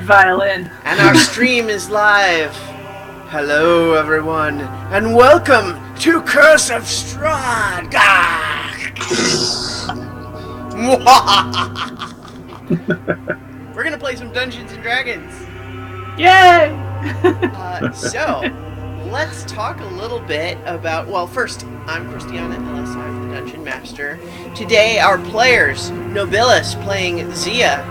Violin. And our stream is live. Hello, everyone, and welcome to Curse of Strahd. We're gonna play some Dungeons and Dragons. Yay! So, let's talk a little bit about. Well, first, I'm Christiana Ellis. I'm the Dungeon Master. Today, our players: Nobilis playing Zia.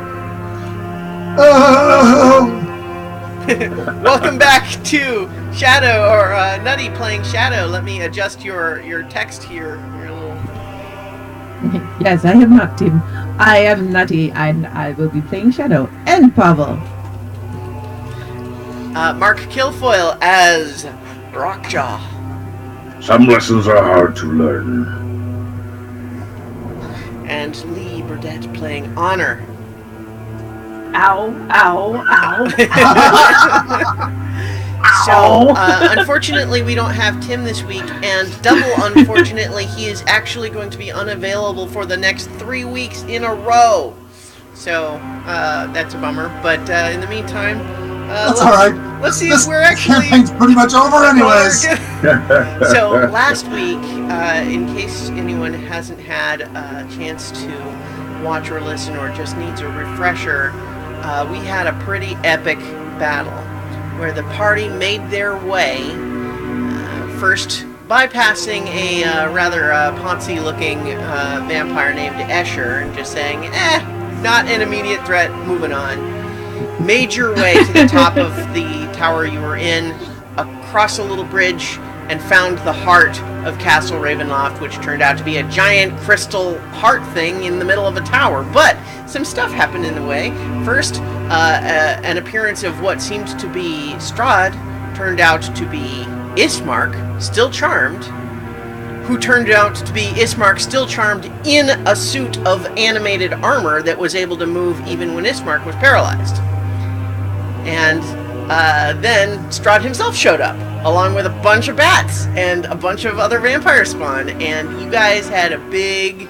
Welcome back to Shadow, or Nutty playing Shadow. Let me adjust your text here. Your little... Yes, I am not Tim. I am Nutty, and I will be playing Shadow and Pavel. Mark Kilfoyle as Rockjaw. Some lessons are hard to learn. And Lee Burdett playing Honor. Ow, ow, ow. So, unfortunately, we don't have Tim this week, and double unfortunately, he is actually going to be unavailable for the next 3 weeks in a row. So, that's a bummer. But in the meantime, that's all right. Let's see this if we're actually... campaign's pretty much over anyways. So, last week, in case anyone hasn't had a chance to watch or listen or just needs a refresher, we had a pretty epic battle where the party made their way, first bypassing a rather poncy-looking vampire named Escher and just saying, not an immediate threat, moving on. Made your way to the top of the tower you were in, across a little bridge, and found the heart of Castle Ravenloft, which turned out to be a giant crystal heart thing in the middle of a tower. But some stuff happened in the way. First, an appearance of what seemed to be Strahd turned out to be Ismark, still charmed, who turned out to be Ismark, still charmed, in a suit of animated armor that was able to move even when Ismark was paralyzed. And then Strahd himself showed up, along with a bunch of bats and a bunch of other vampire spawn, and you guys had a big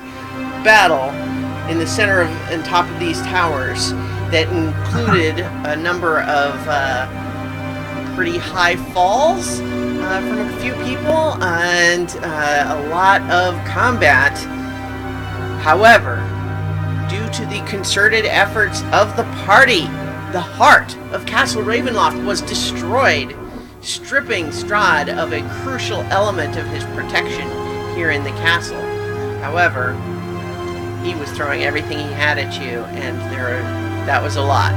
battle in the center of and top of these towers that included a number of pretty high falls from a few people and a lot of combat. However, due to the concerted efforts of the party, the heart of Castle Ravenloft was destroyed, stripping Strahd of a crucial element of his protection here in the castle. However, he was throwing everything he had at you, and that was a lot.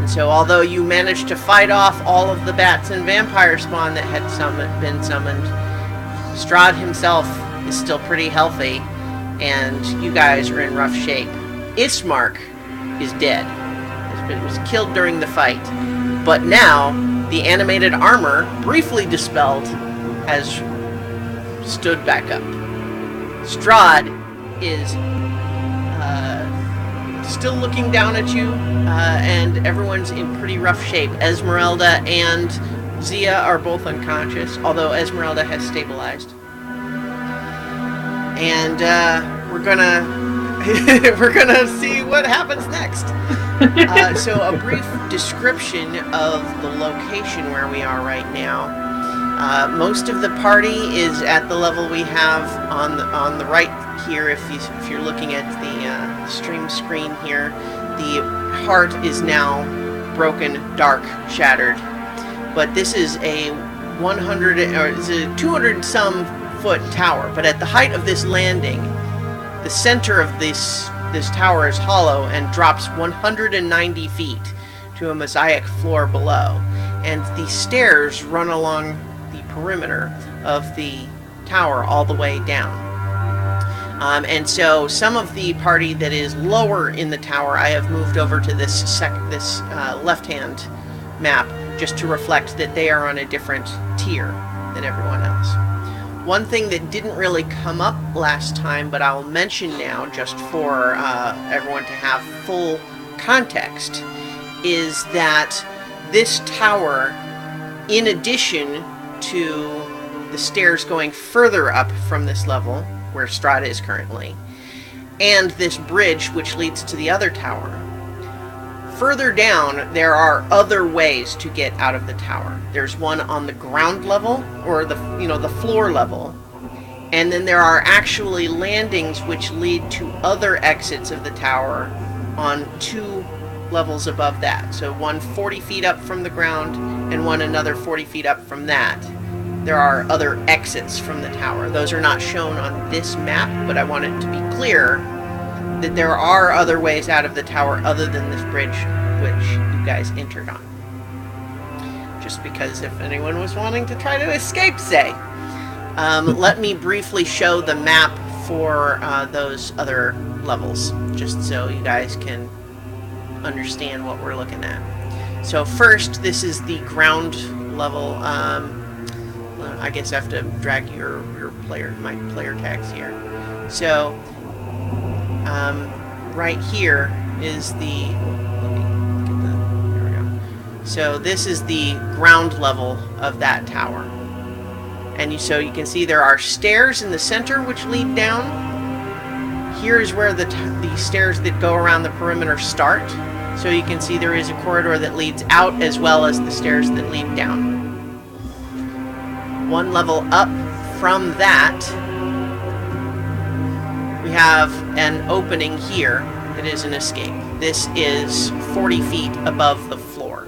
And so, although you managed to fight off all of the bats and vampire spawn that had been summoned, Strahd himself is still pretty healthy, and you guys are in rough shape. Ismark is dead. He was killed during the fight. But now, the animated armor, briefly dispelled, has stood back up. Strahd is still looking down at you, and everyone's in pretty rough shape. Esmeralda and Zia are both unconscious, although Esmeralda has stabilized. And we're gonna see what happens next. So a brief description of the location where we are right now. Most of the party is at the level we have on the right here. If you're looking at the stream screen here, the heart is now broken, dark, shattered. But this is a 200 some foot tower. But at the height of this landing, the center of this tower is hollow and drops 190 feet to a mosaic floor below. And the stairs run along the perimeter of the tower all the way down. And so some of the party that is lower in the tower, I have moved over to this left-hand map just to reflect that they are on a different tier than everyone else. One thing that didn't really come up last time, but I'll mention now just for everyone to have full context, is that this tower, in addition to the stairs going further up from this level, where Strahd is currently, and this bridge which leads to the other tower, further down, there are other ways to get out of the tower. There's one on the ground level, or the floor level. And then there are actually landings which lead to other exits of the tower on 2 levels above that. So one 40 feet up from the ground and one another 40 feet up from that. There are other exits from the tower. Those are not shown on this map, but I want it to be clear that there are other ways out of the tower other than this bridge which you guys entered on. Just because if anyone was wanting to try to escape, say. Let me briefly show the map for those other levels, just so you guys can understand what we're looking at. So first, this is the ground level. I guess I have to drag my player tags here. So right here is the. There we go. So this is the ground level of that tower. And so you can see there are stairs in the center which lead down. Here is where the stairs that go around the perimeter start. So you can see there is a corridor that leads out as well as the stairs that lead down. One level up from that, we have an opening here that is an escape. This is 40 feet above the floor.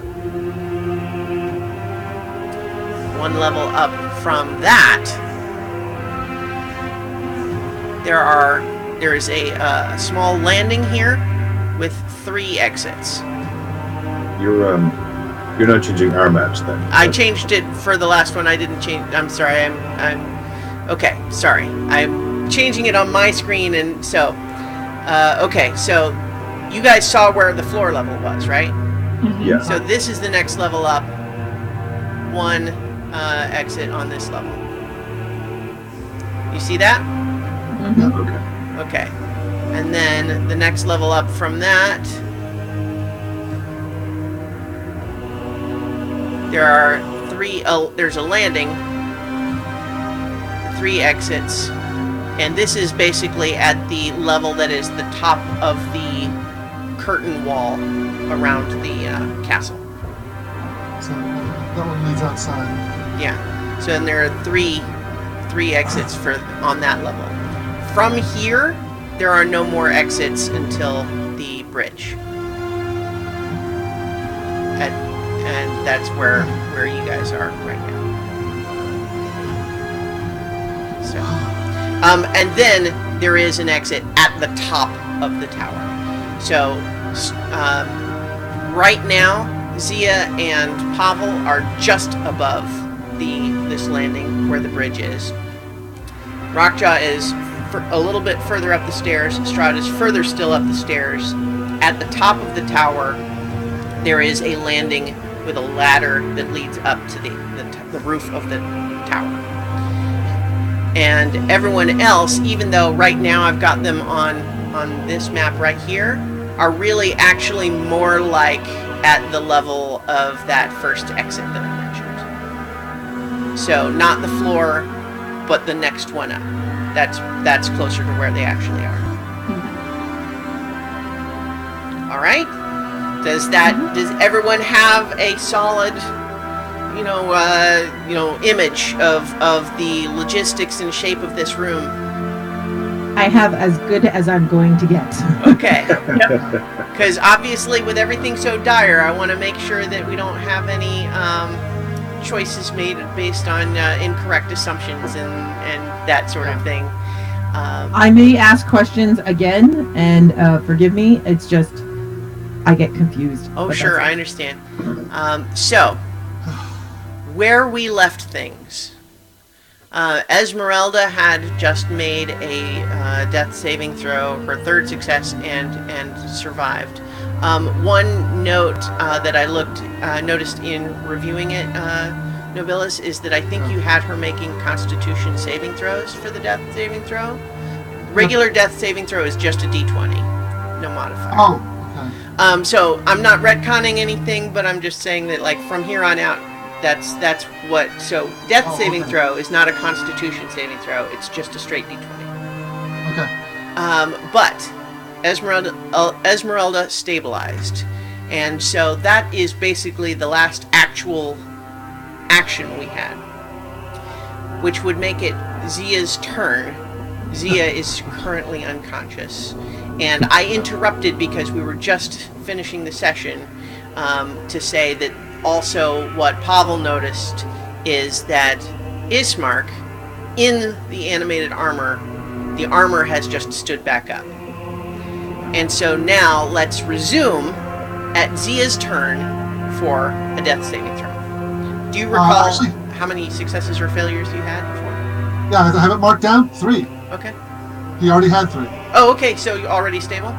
One level up from that, there is a small landing here with 3 exits. You're not changing our maps then? I changed it for the last one. I didn't change. I'm sorry. I'm okay. Sorry. I'm changing it on my screen, and so okay. So you guys saw where the floor level was, right? Yeah. So this is the next level up. One exit on this level. You see that? Okay. Okay. And then the next level up from that, there are 3. There's a landing, 3 exits, and this is basically at the level that is the top of the curtain wall around the castle. So that one leads outside. Yeah. So then there are 3 exits on that level. From here, there are no more exits until the bridge. And that's where you guys are right now. So, and then there is an exit at the top of the tower. So, right now, Zia and Pavel are just above this landing where the bridge is. Rockjaw is a little bit further up the stairs. Strahd is further still up the stairs. At the top of the tower, there is a landing with a ladder that leads up to the roof of the tower. And everyone else, even though right now I've got them on this map right here, are really actually more like at the level of that first exit that I mentioned. So not the floor, but the next one up. That's closer to where they actually are. All right. Does everyone have a solid, image of the logistics and shape of this room? I have as good as I'm going to get. Okay. Because obviously, with everything so dire, I want to make sure that we don't have any choices made based on incorrect assumptions and that sort of thing. I may ask questions again, and forgive me. It's just I get confused. Oh, sure, I understand. So, where we left things, Esmeralda had just made a death saving throw, her 3rd success, and survived. One note that I noticed in reviewing it, Nobilis, is that I think you had her making Constitution saving throws for the death saving throw. Regular death saving throw is just a D20, no modifier. Oh, okay. So I'm not retconning anything, but I'm just saying that, like, from here on out, that's what. So death saving throw is not a Constitution saving throw; it's just a straight D20. Okay. But Esmeralda stabilized, And so that is basically the last actual action we had, which would make it Zia's turn. Zia is currently unconscious, and I interrupted because we were just finishing the session to say that also what Pavel noticed is that Ismark, in the animated armor, the armor has just stood back up. And so now let's resume at Zia's turn for a death saving throw. Do you recall how many successes or failures you had before? Yeah, I have it marked down. 3. Okay. He already had 3. Oh, okay. So you're already stable?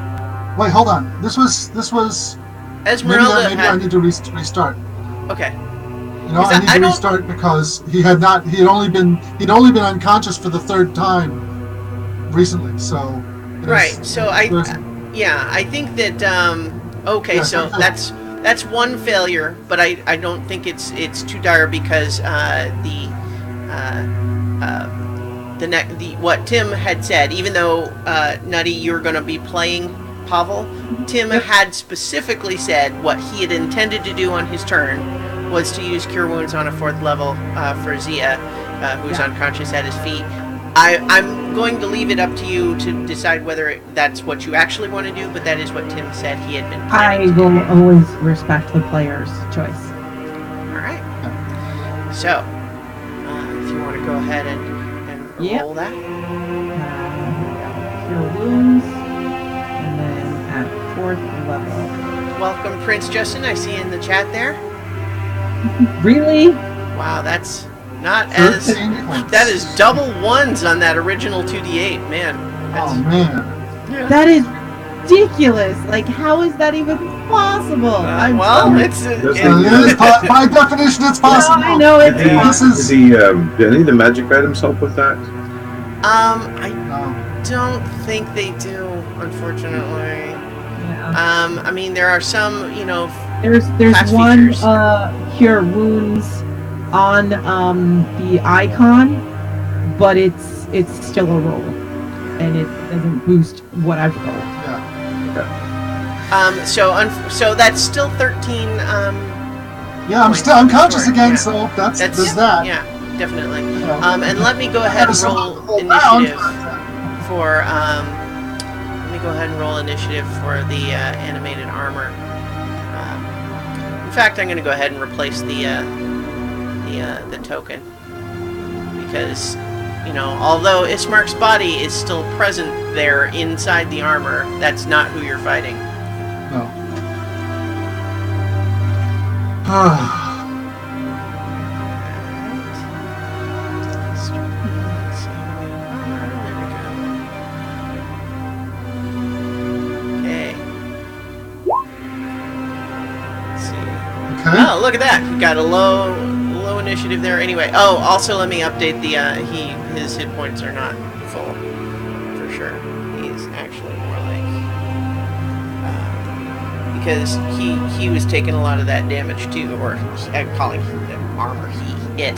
Wait, hold on. This was. Esmeralda Maybe I need to restart. Okay. You know, I need to restart because he had only been unconscious for the 3rd time recently. So. Right. So I think that. Okay. Yeah, so that's one failure, but I don't think it's too dire because what Tim had said, even though Nutty, you're going to be playing Pavel, Tim had specifically said what he had intended to do on his turn was to use Cure Wounds on a 4th level for Zia, who's unconscious at his feet. I'm going to leave it up to you to decide whether that's what you actually want to do, but that is what Tim said he had been planning to do. I will always respect the player's choice. All right. So, if you want to go ahead and roll that. Cure Wounds, and then at 4th level. Welcome, Prince Justin. I see you in the chat there. Really? Wow, that's not as... That is double 1s on that original 2d8, man. Oh, man. Yeah. That is ridiculous. Like, how is that even possible? By definition, it's possible. No, I know it's possible. Did any of the magic items help with that? I don't think they do, unfortunately. Yeah. I mean, there are some, There's one Cure Wounds on the icon, but it's still a roll, and it doesn't boost what I've rolled. Yeah. So that's still 13. Yeah, I'm still unconscious again, so there's that. Yeah, definitely. Yeah. And let me go ahead and roll initiative for. Let me go ahead and roll initiative for the animated armor. In fact, I'm going to go ahead and replace the token because, although Ismark's body is still present there inside the armor, that's not who you're fighting. No. Oh, look at that! He got a low initiative there. Anyway, also let me update his hit points are not full for sure. He's actually more like because he was taking a lot of that damage too, or I'm calling the armor it.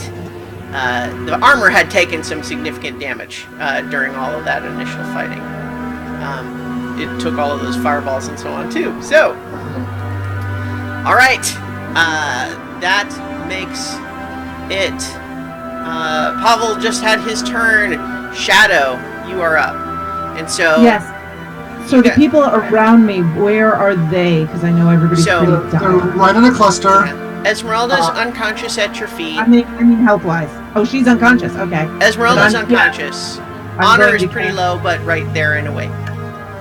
The armor had taken some significant damage during all of that initial fighting. It took all of those fireballs and so on too. So, all right. That makes it. Pavel just had his turn. Shadow, you are up. And so. Yes. So the people around me, where are they? Because I know everybody's pretty They're dumb. right in a cluster. Esmeralda's unconscious at your feet. I mean health-wise. Oh, she's unconscious. Okay. Esmeralda's unconscious. Honor is pretty low, but right there in a way.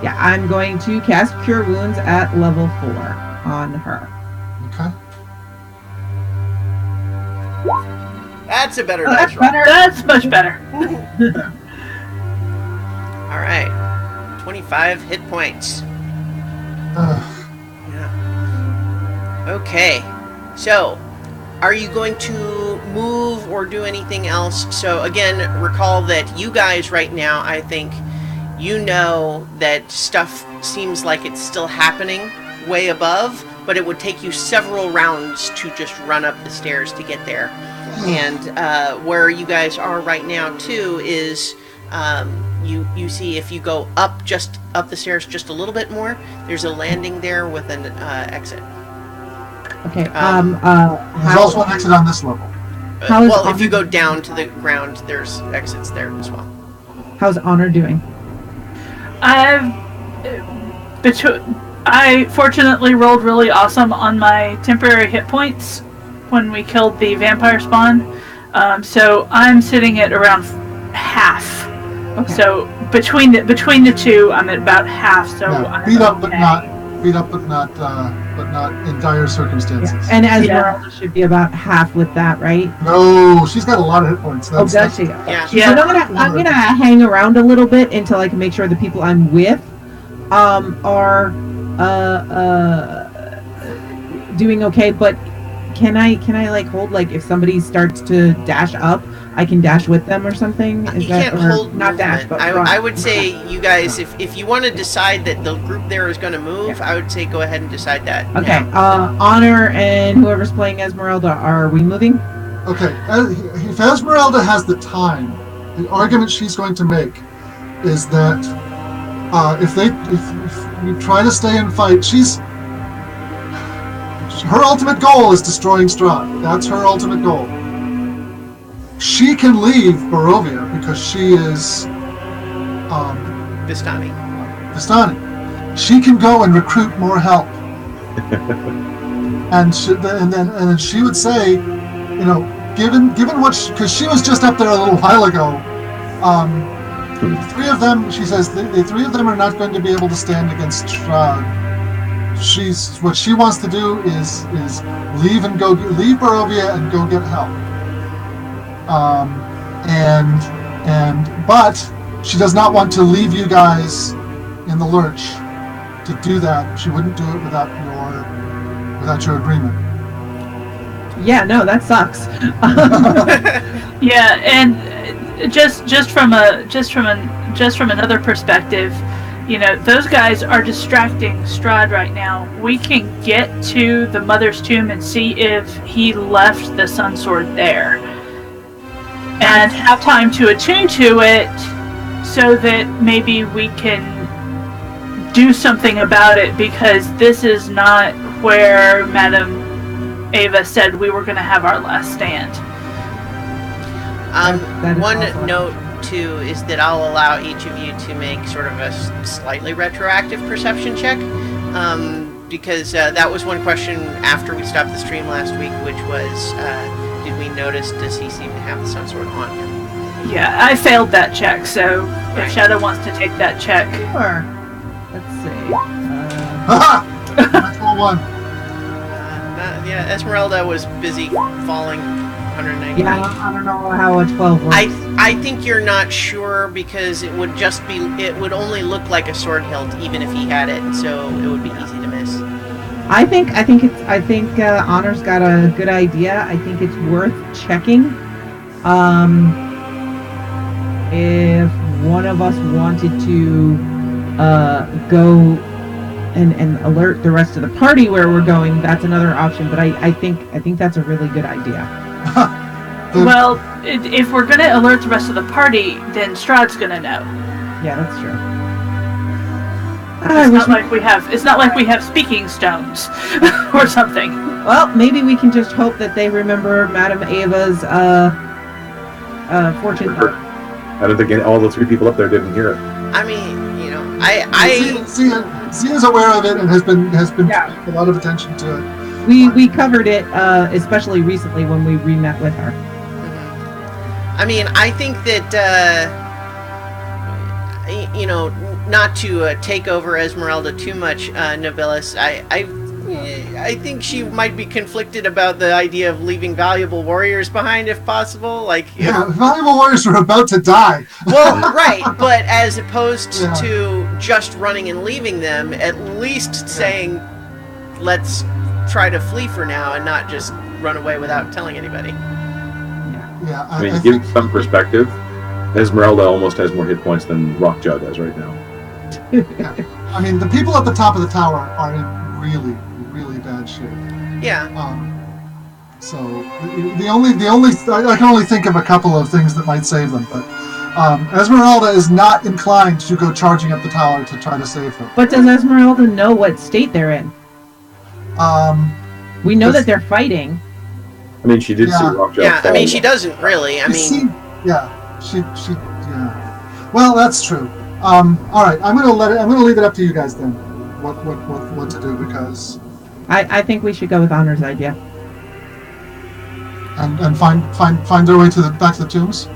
Yeah, I'm going to cast Cure Wounds at level 4 on her. Okay. That's a better dice roll. That's much better. All right. 25 hit points. Yeah. Okay. So, are you going to move or do anything else? So, again, recall that you guys right now, I think, that stuff seems like it's still happening way above, but it would take you several rounds to just run up the stairs to get there. And where you guys are right now too is you see if you go up the stairs just a little bit more, there's a landing there with an exit. Okay. There's also an exit on this level. Well, if you go down to the ground, there's exits there as well. How's Honor doing? I fortunately rolled really awesome on my temporary hit points when we killed the vampire spawn. So I'm sitting at around half. Okay. So between the two, I'm at about half. So yeah, beat up, but not in dire circumstances. Yeah. And Esmeralda should be about half with that, right? No, she's got a lot of hit points. Does she? Yeah. So I'm gonna hang around a little bit until I can make sure the people I'm with are doing okay. But can I like hold, like, if somebody starts to dash up, I can dash with them or something? You can't hold not movement. dash, but I would say you guys, if you want to decide that the group there is going to move, I would say go ahead and decide that. Okay. Now. Honor and whoever's playing Esmeralda, are we moving? Okay. If Esmeralda has the time, the argument she's going to make is that if you try to stay and fight, her ultimate goal is destroying Strahd. That's her ultimate goal. She can leave Barovia because she is Vistani. She can go and recruit more help, and then she would say, given what, because she was just up there a little while ago. The three of them, she says, the three of them are not going to be able to stand against Strahd. What she wants to do is leave Barovia and go get help. But she does not want to leave you guys in the lurch. To do that, she wouldn't do it without your agreement. Yeah, no, that sucks. Yeah, and just from another perspective, those guys are distracting Strahd right now. We can get to the Mother's Tomb and see if he left the Sunsword there, and have time to attune to it, so that maybe we can do something about it, because this is not where Madame Ava said we were going to have our last stand. One note too is that I'll allow each of you to make sort of a slightly retroactive perception check, because that was one question after we stopped the stream last week, which was, did we notice, does he seem to have the Sunsword on him? Yeah, I failed that check, so if Shadow wants to take that check. Sure. Let's see. Natural one. Yeah, Esmeralda was busy falling 190. Yeah, I don't know how a 12 works. I think you're not sure, because it would only look like a sword hilt even if he had it, so it would be easy to miss. I think Honor's got a good idea. I think it's worth checking. If one of us wanted to go and alert the rest of the party where we're going, that's another option. But I think that's a really good idea. Well, if we're going to alert the rest of the party, then Strahd's going to know. Yeah, that's true. It's not like we have speaking stones or something. Well, maybe we can just hope that they remember Madame Ava's fortune. I don't think all the three people up there didn't hear it. I mean, Zia's aware of it and has been paying a lot of attention to it. We covered it, especially recently when we re-met with her. I mean, I think that not to take over Esmeralda too much, Nobilis. I think she might be conflicted about the idea of leaving valuable warriors behind, if possible. Valuable warriors are about to die. Well, right, but as opposed to just running and leaving them, at least saying, let's try to flee for now and not just run away without telling anybody. Yeah, I mean, to give some perspective, Esmeralda almost has more hit points than Rockjaw does right now. I mean, the people at the top of the tower are in really, really bad shape. Yeah. So the only I can only think of a couple of things that might save them, but Esmeralda is not inclined to go charging up the tower to try to save them. But does Esmeralda know what state they're in? We know that they're fighting. I mean, she did see Rockjaw. Yeah, I mean, she doesn't really. Yeah. Well, that's true. All right, I'm gonna leave it up to you guys then. What to do, because I think we should go with Honor's idea. And find their way back to the tombs.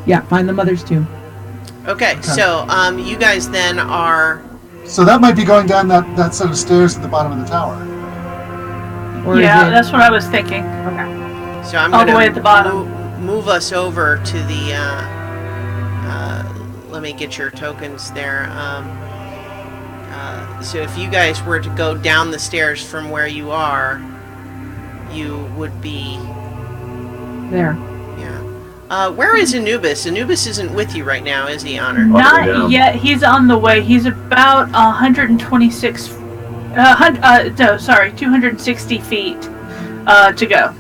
Yeah, find the mother's tomb. Okay. So you guys then are. So that might be going down that set of stairs at the bottom of the tower. Or yeah, that's what I was thinking. Okay. So I'm all going the way at the bottom. Move us over to the. Let me get your tokens there. So if you guys were to go down the stairs from where you are, you would be there. Yeah. Where is Anubis? Anubis isn't with you right now, is he, Honor? Not yet. He's on the way. He's about 126. 260 feet to go.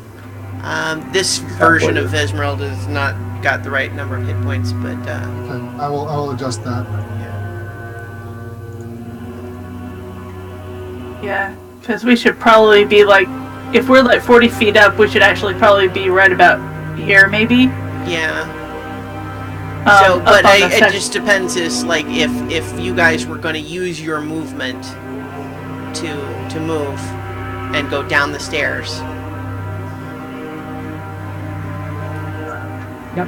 This version of Esmeralda has not got the right number of hit points, but okay. I will adjust that. Yeah, because we should probably be like, if we're like 40 feet up, we should actually probably be right about here, maybe. Yeah. But it just depends. Is like if you guys were going to use your movement to move and go down the stairs. Yep.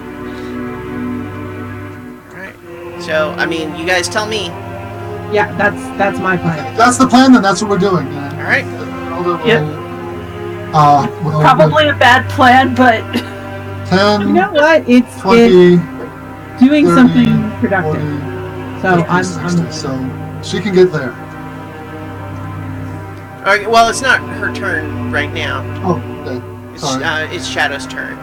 Alright. So, I mean, you guys tell me. Yeah, that's my plan. That's the plan, then that's what we're doing. Alright. Yep. Probably a bad plan, but 10, you know what? It's 20, doing 30, something productive. 40, So 50, 60. So she can get there. Okay, well, it's not her turn right now. Oh, okay. Sorry. It's Shadow's turn.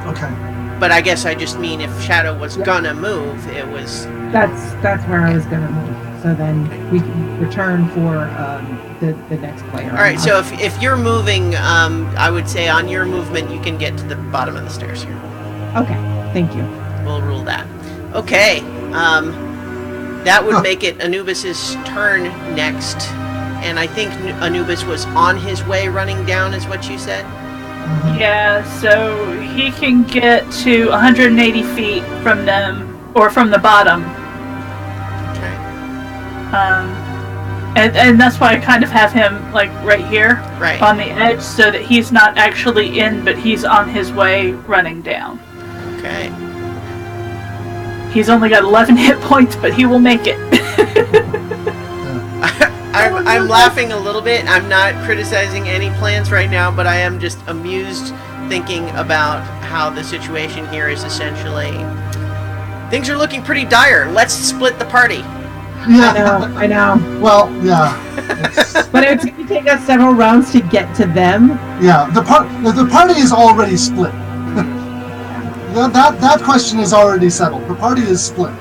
Okay. But I guess I just mean if Shadow was gonna move, it was. That's where I was gonna move. So then we can return for the next player. All right. So if you're moving, I would say on your movement you can get to the bottom of the stairs here. Okay. Thank you. We'll rule that. Okay. That would make it Anubis's turn next, and I think Anubis was on his way running down, is what you said. yeah, so he can get to 180 feet from them, or from the bottom. Okay. And that's why I kind of have him like right here, Right. on the edge, so that he's not actually in, but he's on his way running down. Okay. He's only got 11 hit points, but he will make it. I'm laughing a little bit. I'm not criticizing any plans right now, but I am just amused thinking about how the situation here is essentially... Things are looking pretty dire. Let's split the party. Yeah. I know. Well, yeah. But it's going to take us several rounds to get to them. Yeah. The party is already split. That question is already settled. The party is split.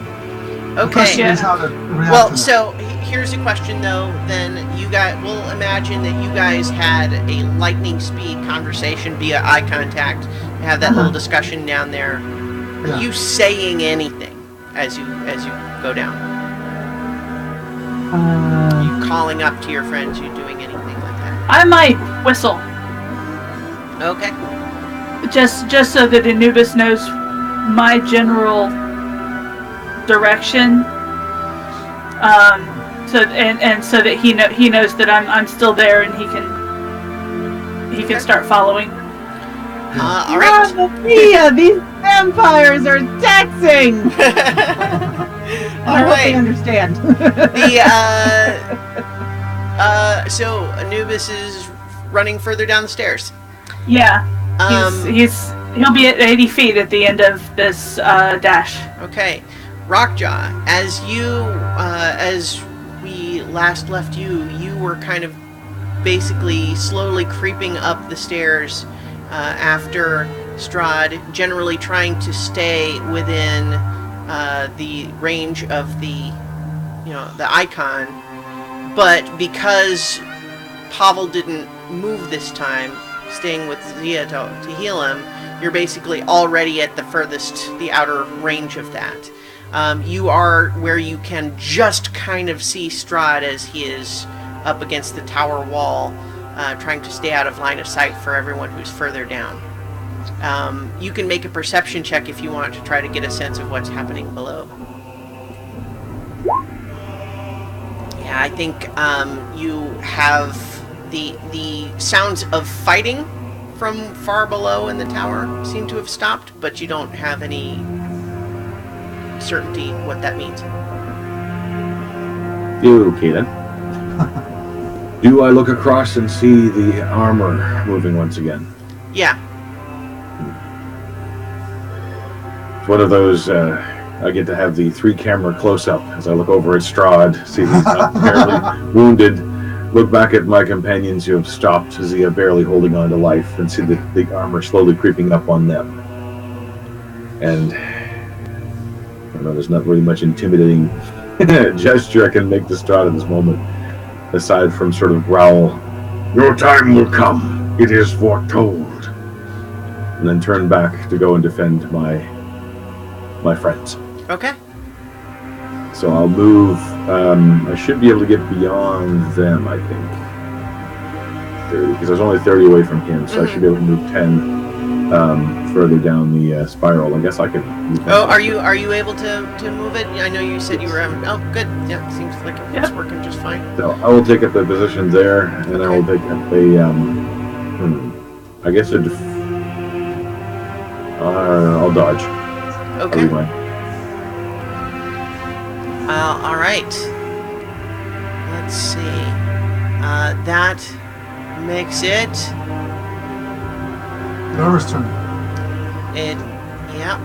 The Okay. question is how to react Well, to so here's a question though. Then you guys, we'll imagine that you guys had a lightning speed conversation via eye contact. Have that little discussion down there. Are you saying anything as you go down? You calling up to your friends? You doing anything like that? I might whistle, Okay. just so that Anubis knows my general direction. So that he knows that I'm still there, and he can start following. All right. Mamma mia, these vampires are taxing! All I hope they right. understand. So Anubis is running further down the stairs. Yeah, he'll be at 80 feet at the end of this dash. Okay, Rockjaw, as we last left you, you were kind of basically slowly creeping up the stairs after Strahd, generally trying to stay within the range of the icon, but because Pavel didn't move this time, staying with Zia to heal him, you're basically already at the outer range of that. You are where you can just kind of see Strahd as he is up against the tower wall, trying to stay out of line of sight for everyone who's further down. You can make a perception check if you want to try to get a sense of what's happening below. Yeah, I think you have the sounds of fighting from far below in the tower seem to have stopped, but you don't have any certainty what that means. Okay then. Do I look across and see the armor moving once again? Yeah. It's one of those, I get to have the 3-camera close-up as I look over at Strahd, see he's not apparently wounded, look back at my companions who have stopped, as they are barely holding on to life, and see the armor slowly creeping up on them. And I don't know, there's not really much intimidating gesture I can make to Strahd at this moment, aside from sort of growl, "Your time will come, it is foretold," and then turn back to go and defend my friends. Okay. So I'll move, I should be able to get beyond them, I think. 30, because I was only 30 away from him, so I should be able to move 10 further down the spiral. I guess I could move. Oh, are you able to move it? I know you said you were having... Oh, good. Yeah, seems like it's working just fine. So I will take up the position there, and I will take up a, I guess I'll dodge. Okay. I'll be fine. All right. Let's see. That makes it... Whoever's turn. Yeah.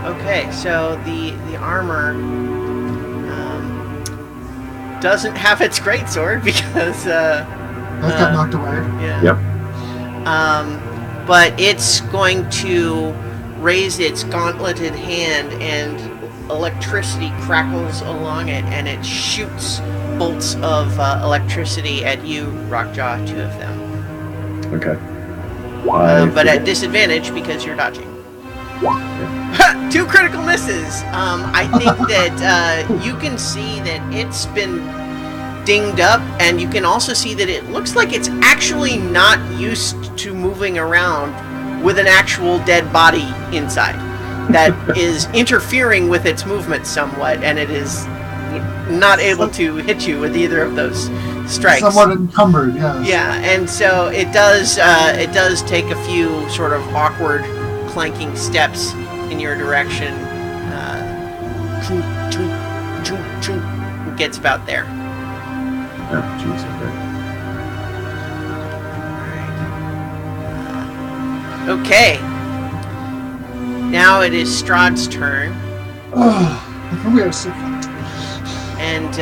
Okay, so the armor doesn't have its greatsword because that got knocked away. Yeah. Yep. But it's going to raise its gauntleted hand, and electricity crackles along it, and it shoots bolts of electricity at you, Rockjaw, 2 of them. Okay. But at disadvantage because you're dodging. Yeah. 2 critical misses. I think that you can see that it's been dinged up, and you can also see that it looks like it's actually not used to moving around with an actual dead body inside. That is interfering with its movement somewhat, and it is not able to hit you with either of those strikes. Somewhat encumbered, yes. Yeah, and so it does take a few sort of awkward clanking steps in your direction. It gets about there. Oh, jeez, okay. Now it is Strahd's turn. We are so fun. And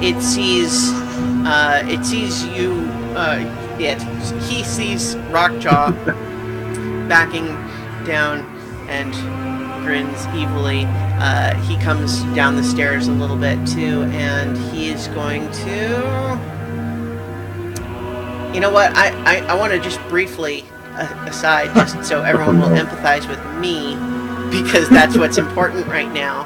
it sees you. He sees Rockjaw backing down and grins evilly. He comes down the stairs a little bit too, and he is going to... You know what? I want to just briefly aside, just so everyone will empathize with me, because that's what's important right now.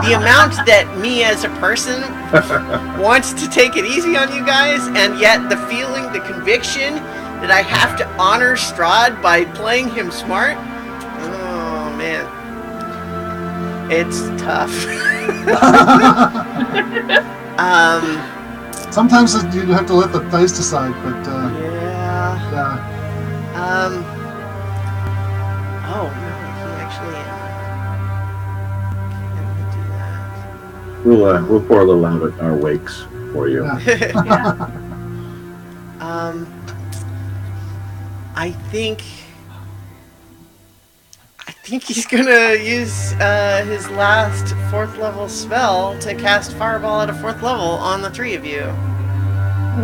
The amount that me as a person wants to take it easy on you guys, and yet the feeling, the conviction that I have to honor Strahd by playing him smart. Oh man, it's tough. Sometimes you have to let the dice decide, but yeah. Oh no, he actually can't do that. We'll pour a little out of our wakes for you. Yeah. I think he's gonna use his last 4th level spell to cast Fireball at a 4th level on the 3 of you.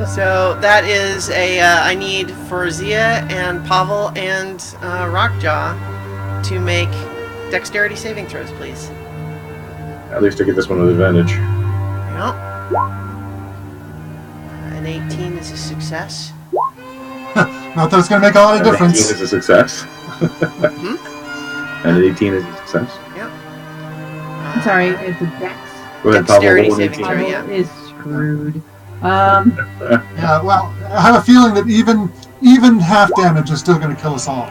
So that is I need for Zia and Pavel and Rockjaw to make dexterity saving throws, please. At least I get this one with advantage. Yep. An 18 is a success. Not that it's going to make a lot of difference. 18 is a success. And an 18 is a success. Yep. I'm sorry, it's a dex. Go ahead, Dexterity Pavel. saving throw, yeah. Is screwed. Yeah, well, I have a feeling that even half damage is still going to kill us all.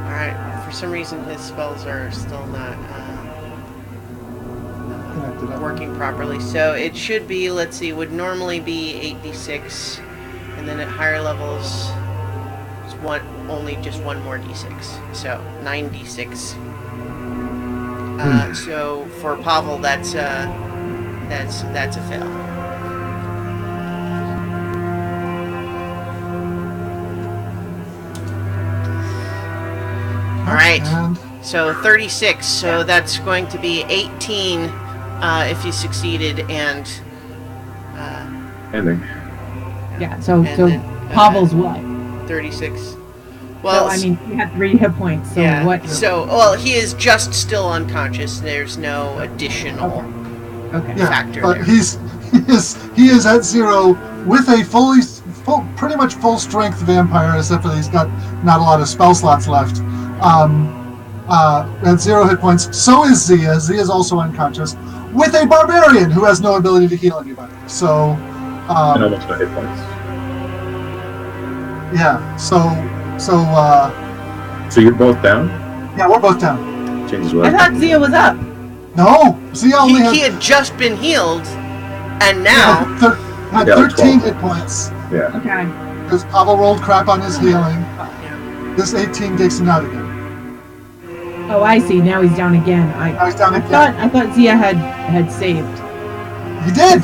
Alright, for some reason his spells are still not working properly. So it should be, let's see, would normally be 8d6, and then at higher levels, it's only just one more d6. So 9d6. So for Pavel, that's a fail. All right, so 36. So that's going to be 18 if you succeeded, and ending. Yeah. So then, Pavel's what? 36. Well, so, I mean, he had 3 hit points. So yeah. what? So, well, he is just still unconscious. There's no additional factor but there. he is at 0 with a pretty much full strength vampire, except for that he's got not a lot of spell slots left. At 0 hit points. So is Zia. Zia is also unconscious with a barbarian who has no ability to heal anybody. So. And almost no hit points. Yeah. So you're both down? Yeah, we're both down. Changes what? I thought Zia was up. No, Zia only he had just been healed, and now had 13 hit points. Yeah. Okay. Because Pavel rolled crap on his healing. This 18 takes him out again. Oh, I see. Now he's down again. Now he's down again. I thought Zia had saved. He did.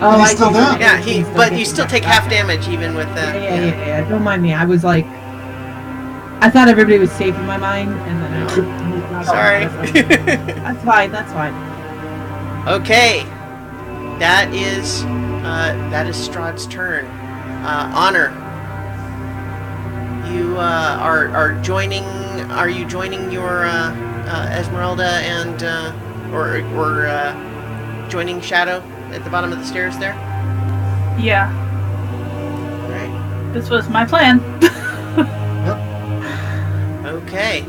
Oh, and he's still down. Yeah, but you still take half damage even with that. Yeah. Don't mind me. I was like, I thought everybody was safe in my mind, and then I Sorry. That's fine. Okay, that is Strahd's turn. Honor, you are joining. Are you joining your Esmeralda and or joining Shadow at the bottom of the stairs there? Yeah. Right. This was my plan. Okay.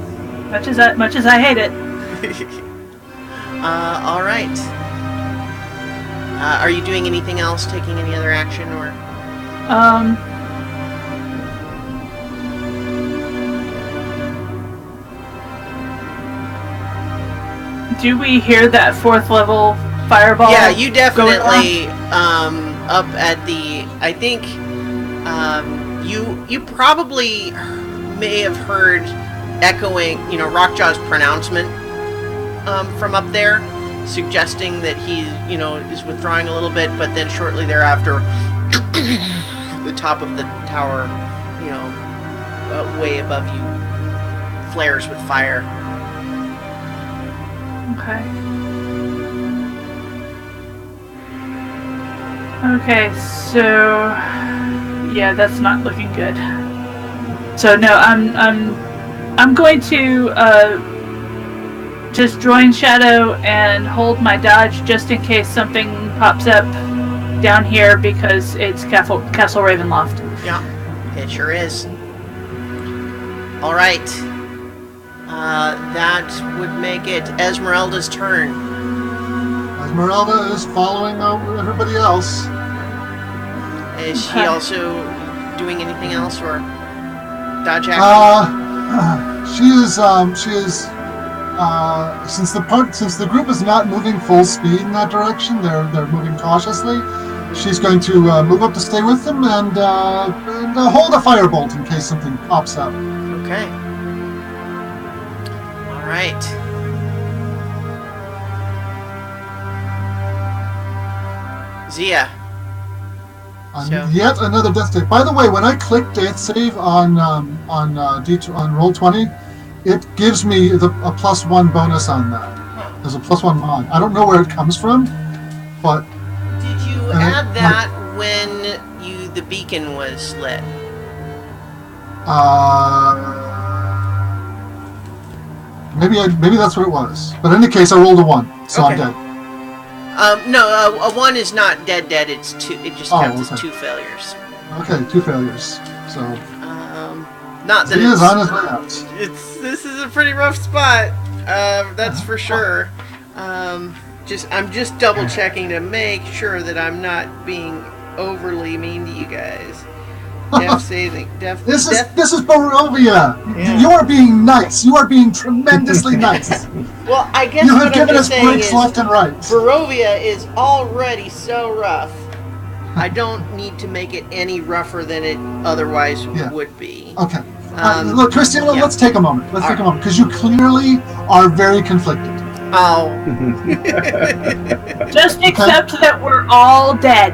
Much as I hate it. All right. Are you doing anything else? Taking any other action or? Do we hear that 4th level fireball? Yeah, you definitely up at the. I think you probably may have heard echoing, Rockjaw's pronouncement from up there, suggesting that he, is withdrawing a little bit, but then shortly thereafter, the top of the tower, way above you, flares with fire. Okay, so yeah, that's not looking good. So no, I'm going to just join Shadow and hold my dodge just in case something pops up down here because it's Castle Ravenloft. Yeah, it sure is. All right. That would make it Esmeralda's turn. Esmeralda is following everybody else. Is she also doing anything else or dodge action? She is. Since the group is not moving full speed in that direction, they're moving cautiously. She's going to move up to stay with them and hold a firebolt in case something pops up. Okay. All right. Zia. Yet another death save. By the way, when I click death save on Roll20, it gives me a +1 bonus on that. There's a +1 mod. I don't know where it comes from, but did you add that when the beacon was lit? Maybe that's what it was. But in any case, I rolled a 1, so okay. I'm dead. No, a 1 is not dead. It's 2. It just counts as 2 failures. Okay, 2 failures. So. Not that he is on his way out. This is a pretty rough spot. That's for sure. I'm just double checking to make sure that I'm not being overly mean to you guys. This is Barovia. Yeah. You are being nice. You are being tremendously nice. Well, I guess You what have given I'm us just saying breaks is left and right. Barovia is already so rough. I don't need to make it any rougher than it otherwise would be. Okay. Look, Christiana, let's take a moment. Let's take a moment, because you clearly are very conflicted. Oh. Just accept that we're all dead.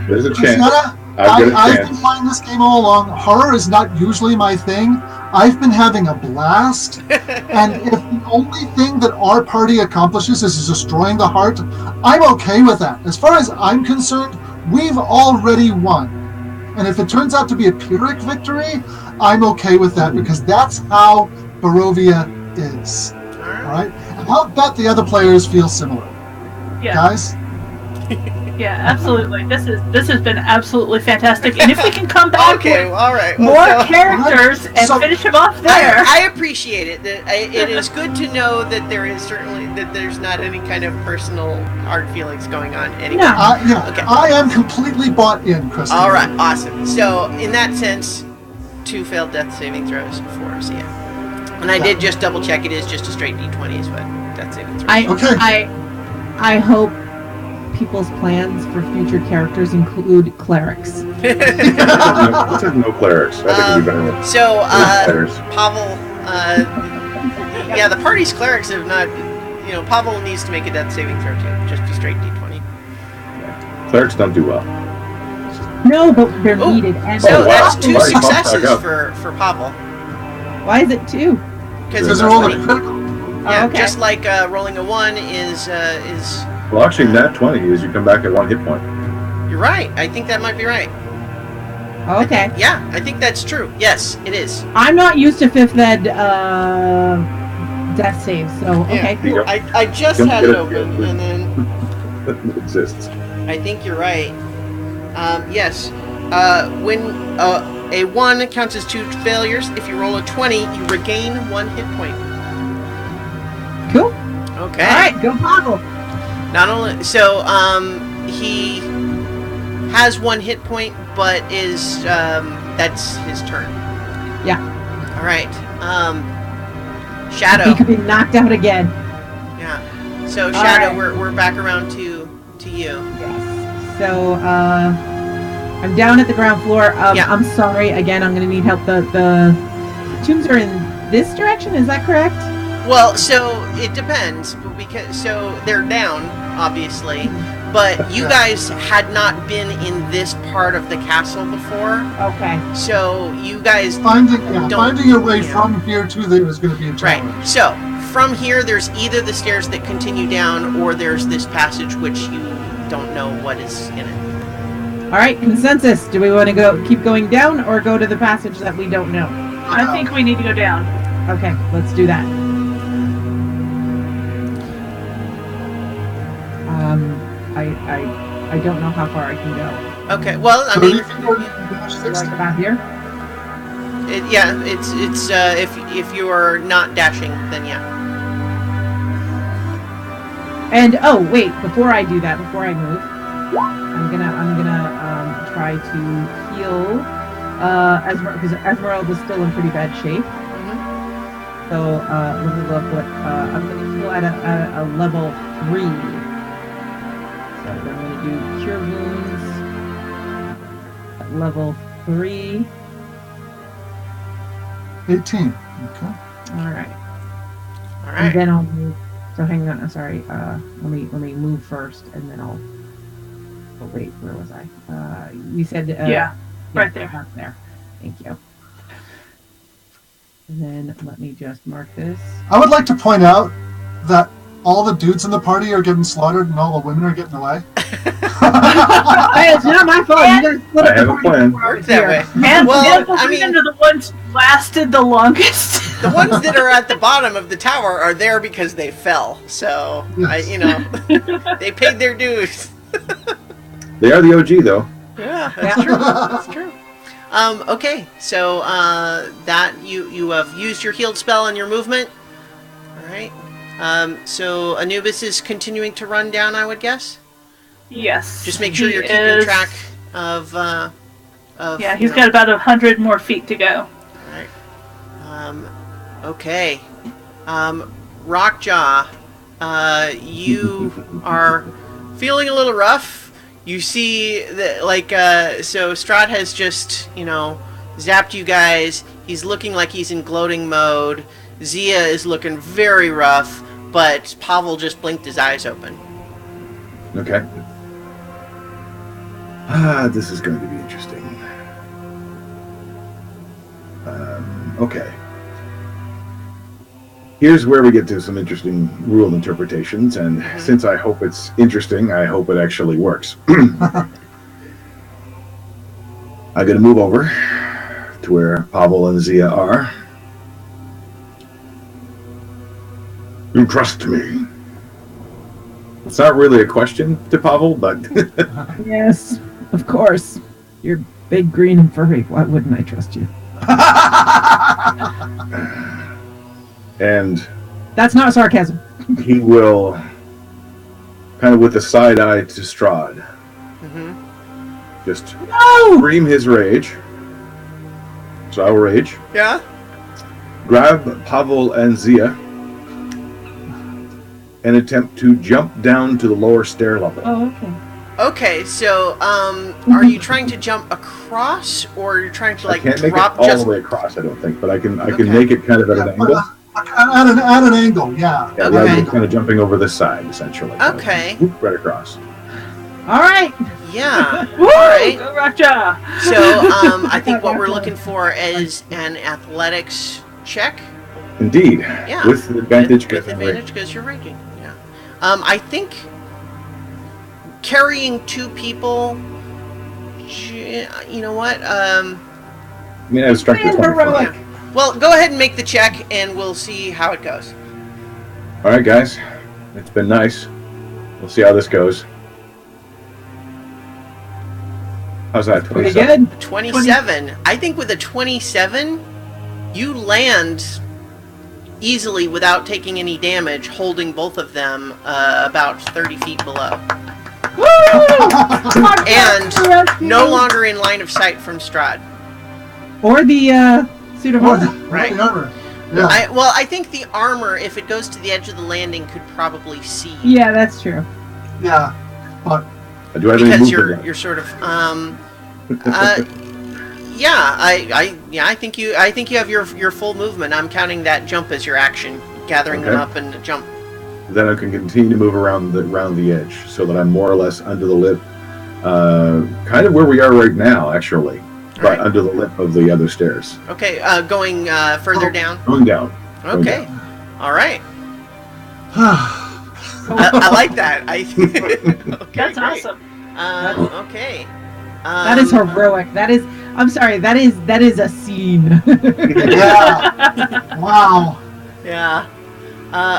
There's a chance. Christiana, I've been playing this game all along. Horror is not usually my thing. I've been having a blast. And if the only thing that our party accomplishes is destroying the heart, I'm okay with that. As far as I'm concerned, we've already won. And if it turns out to be a Pyrrhic victory, I'm okay with that, because that's how Barovia is. All right? And I'll bet the other players feel similar. Yeah. Guys? Yeah, absolutely. This has been absolutely fantastic. And if we can come back with all right. more characters and finish them off there. I appreciate it. It is good to know that there's not any kind of personal hard feelings going on anymore. No. Okay. I am completely bought in, Christian. All right, awesome. So in that sense, 2 failed death saving throws for Zia. And I did just double check. It is just a straight D20 is what death saving throws. I hope people's plans for future characters include clerics. Let's have no clerics. I think it'd be better. So, Pavel, the party's clerics have not, Pavel needs to make a death saving throw too. Just a straight D20. Yeah. Clerics don't do well. No, but they're needed. And so that's wow. 2 successes for Pavel. Why is it 2? Because they're rolling critical. Yeah, okay. Just like rolling a 1 is. Well, actually, nat 20 is you come back at 1 hit point. You're right. I think that might be right. Okay. I think that's true. Yes, it is. I'm not used to 5th ed death saves, so okay. Cool. I just had it open, and then it exists. I think you're right. Yes. When a 1 counts as 2 failures, if you roll a 20, you regain 1 hit point. Cool. Okay. All right, go Pavel. Not only he has 1 hit point, but is that's his turn. Yeah. All right. Shadow. He could be knocked out again. Yeah. So Shadow, right. we're back around to you. Yes. So I'm down at the ground floor. I'm sorry. Again, I'm going to need help. The tombs are in this direction. Is that correct? Well, so it depends, because they're down, obviously, but you guys had not been in this part of the castle before. Okay. So you guys finding your way from here to there is going to be a challenge. Right. So from here, there's either the stairs that continue down, or there's this passage which you don't know what is in it. All right. Consensus. Do we want to keep going down, or go to the passage that we don't know? I think we need to go down. Okay. Let's do that. I don't know how far I can go. Okay, well, I So mean, you can go dash 60. Like about here? it's if you are not dashing, then yeah. And wait, before I do that, before I move, I'm gonna try to heal because Esmeralda is still in pretty bad shape. Mm-hmm. So let me look what I'm gonna heal at a level 3. So I'm going to do Cure Wounds at level 3. 18. Okay. Alright. Alright. And then I'll move. So hang on, sorry. Let me move first, and then I'll. Oh wait, where was I? You said. Right there. Right there. Thank you. And then let me just mark this. I would like to point out that all the dudes in the party are getting slaughtered and all the women are getting away. Hey, it's not my fault. You guys split I up have the a party plan. before I was Works that here. way. And Well, the I mean- women are the ones who lasted the longest. The ones that are at the bottom of the tower are there because they fell. So, Yes. they paid their dues. They are the OG, though. Yeah, that's true. That's true. Okay, so that you have used your healed spell on your movement. All right. So Anubis is continuing to run down, I would guess? Yes. Just make sure you're keeping track of yeah, he's got about 100 more feet to go. Alright. Okay. Rockjaw, you are feeling a little rough. You see that, so Strahd has just, zapped you guys. He's looking like he's in gloating mode. Zia is looking very rough, but Pavel just blinked his eyes open. Okay. This is going to be interesting. Okay. Here's where we get to some interesting rule interpretations, and since I hope it's interesting, I hope it actually works. I'm going to move over to where Pavel and Zia are. You trust me? It's not really a question to Pavel, but... Yes, of course. You're big, green, and furry. Why wouldn't I trust you? And... That's not sarcasm. He will, kind of with a side eye to Strahd, just scream his rage. So I will rage. Yeah? Grab Pavel and Zia and attempt to jump down to the lower stair level. Oh, okay. Okay, so, are you trying to jump across, or you're trying to, I can't make drop it all the way across, I don't think, but I can make it kind of at an angle. At an angle, yeah. Yeah, rather than kind of jumping over this side, essentially. Okay. Right across. All right. Yeah. Woo! Alright. Go Rockjaw! So, I think what we're looking for is an athletics check. Indeed. Yeah. With advantage. With advantage because you're raging. Yeah. I think carrying two people, you know what? I mean, I was struck with 24. Yeah. Well, go ahead and make the check, and we'll see how it goes. All right, guys. It's been nice. We'll see how this goes. How's that? Pretty 27? good. 27. I think with a 27, you land easily without taking any damage, holding both of them about 30 feet below. And no longer in line of sight from Strahd. Or the suit of armor. Right. The armor. Yeah. I think the armor, if it goes to the edge of the landing, could probably see. Yeah, that's true. Yeah. But Do I have any Because movement? you're sort of I think you have your full movement. I'm counting that jump as your action, gathering them up and jump. Then I can continue to move around the edge, so that I'm more or less under the lip, kind of where we are right now, actually, but under the lip of the other stairs. Okay, going further down. Going down. Okay, down. all right. I like that. Okay, That's great. awesome. Okay. That is heroic. That is. I'm sorry. That is a scene. yeah. Wow. Yeah.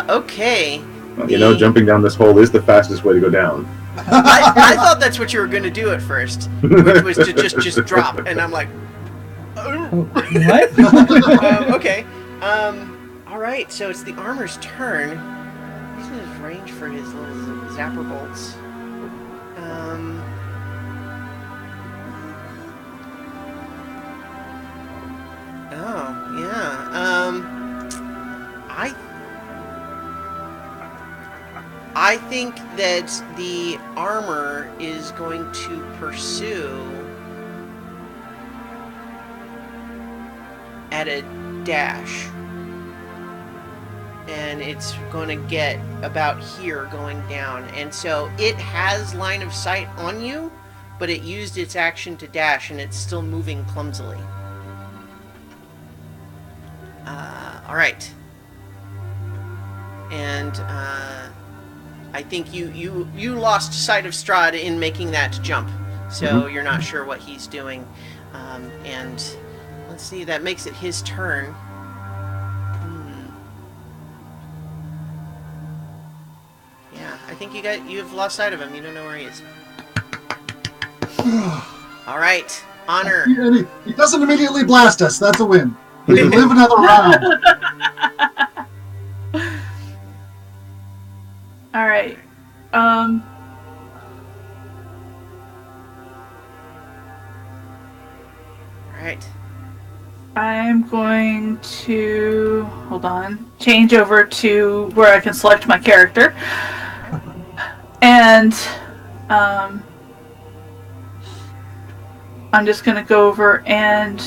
Okay. Well, jumping down this hole is the fastest way to go down. I thought that's what you were going to do at first, which was to just drop, and I'm like, What? okay. All right. So it's the armor's turn. He's in his range for his little zapper bolts. Oh yeah. I think that the armor is going to pursue at a dash. And it's going to get about here going down. And so it has line of sight on you, but it used its action to dash, and it's still moving clumsily. All right. And I think you lost sight of Strahd in making that jump, so you're not sure what he's doing. And let's see, that makes it his turn. Yeah, I think you've lost sight of him. You don't know where he is. All right, Honor. He doesn't immediately blast us. That's a win. We can live another round. All right. All right. I'm going to change over to where I can select my character, and I'm just going to go over and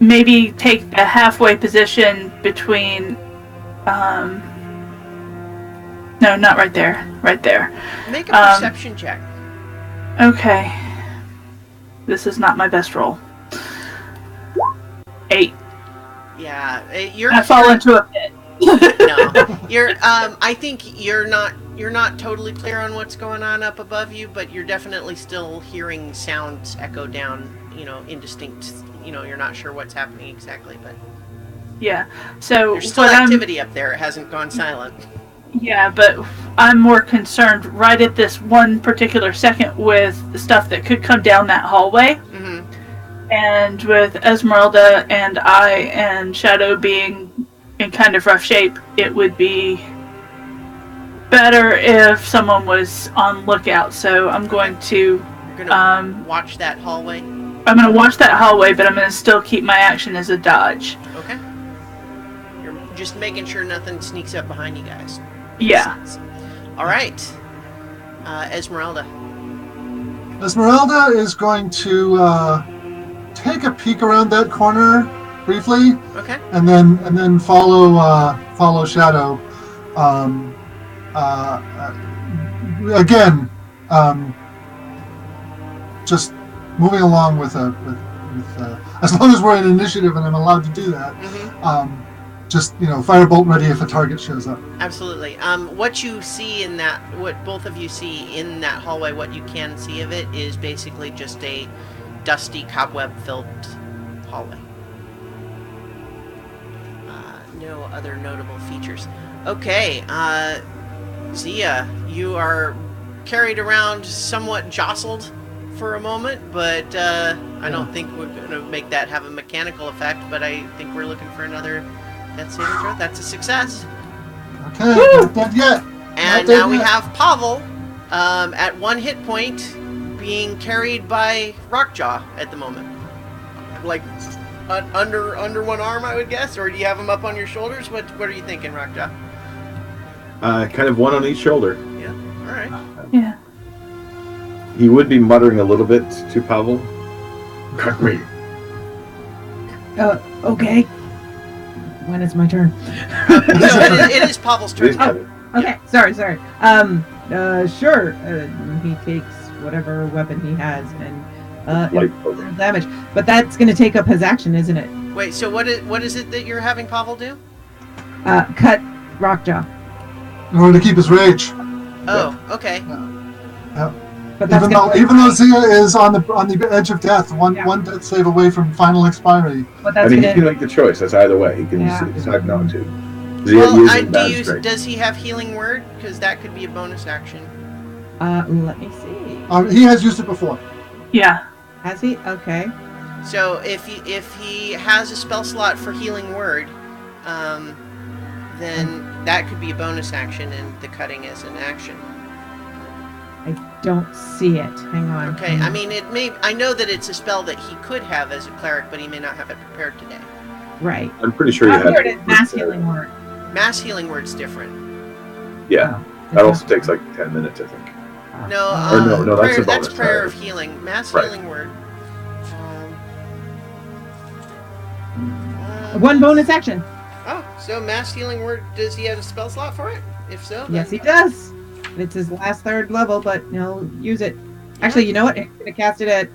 maybe take a halfway position between. No, not right there. Right there. Make a perception check. Okay. This is not my best roll. 8. Yeah, I fall into a pit. No, you're. I think you're not totally clear on what's going on up above you, but you're definitely still hearing sounds echo down. Indistinct. You're not sure what's happening exactly, but yeah. So there's still activity up there. It hasn't gone silent. Yeah, but I'm more concerned right at this one particular second with the stuff that could come down that hallway. Mm-hmm. And with Esmeralda and I and Shadow being in kind of rough shape, it would be better if someone was on lookout. So I'm going to... You're going to watch that hallway? I'm going to watch that hallway, but I'm going to still keep my action as a dodge. Okay. You're just making sure nothing sneaks up behind you guys. Yeah. All right. Esmeralda. Esmeralda is going to take a peek around that corner briefly. Okay. And then follow Shadow. Again, just moving along with as long as we're in initiative and I'm allowed to do that. Mm-hmm. Just firebolt ready if a target shows up. Absolutely. What you see in that, what both of you see in that hallway, what you can see of it is basically just a dusty, cobweb-filled hallway. No other notable features. Okay, Zia, you are carried around, somewhat jostled for a moment, but I don't think we're going to make that have a mechanical effect, but I think we're looking for another death saving throw. That's a success. Okay, not dead yet. And now we have Pavel at 1 hit point being carried by Rockjaw at the moment. Like under one arm, I would guess, or do you have him up on your shoulders? What are you thinking, Rockjaw? Kind of one on each shoulder. Yeah. All right. Yeah. He would be muttering a little bit to Pavel. Cut me. Okay. When is my turn? It is Pavel's turn. Okay. Sorry. Sure. He takes whatever weapon he has and damage. But that's going to take up his action, isn't it? Wait. So what is it that you're having Pavel do? Cut Rockjaw. In order to keep his rage. Oh. Okay. Yeah. But even though Zia is on the edge of death, one death save away from final expiry. But that's he can make the choice. That's either way. He can decide not to. Zia does he have healing word? Because that could be a bonus action. Let me see. He has used it before. Yeah. Has he? Okay. So if he has a spell slot for healing word, then that could be a bonus action, and the cutting is an action. I don't see it. Hang on. Okay, I mean, I know that it's a spell that he could have as a cleric, but he may not have it prepared today. Right. I'm pretty sure you have it is mass healing word. Mass healing word's different. Yeah. That also takes like 10 minutes, I think. No, no, that's a bonus. That's prayer of healing. Mass healing word. One bonus action. Oh, so mass healing word, does he have a spell slot for it? If so, yes, he does. It's his last 3rd level, but he'll use it. Actually, you know what? He's going to cast it at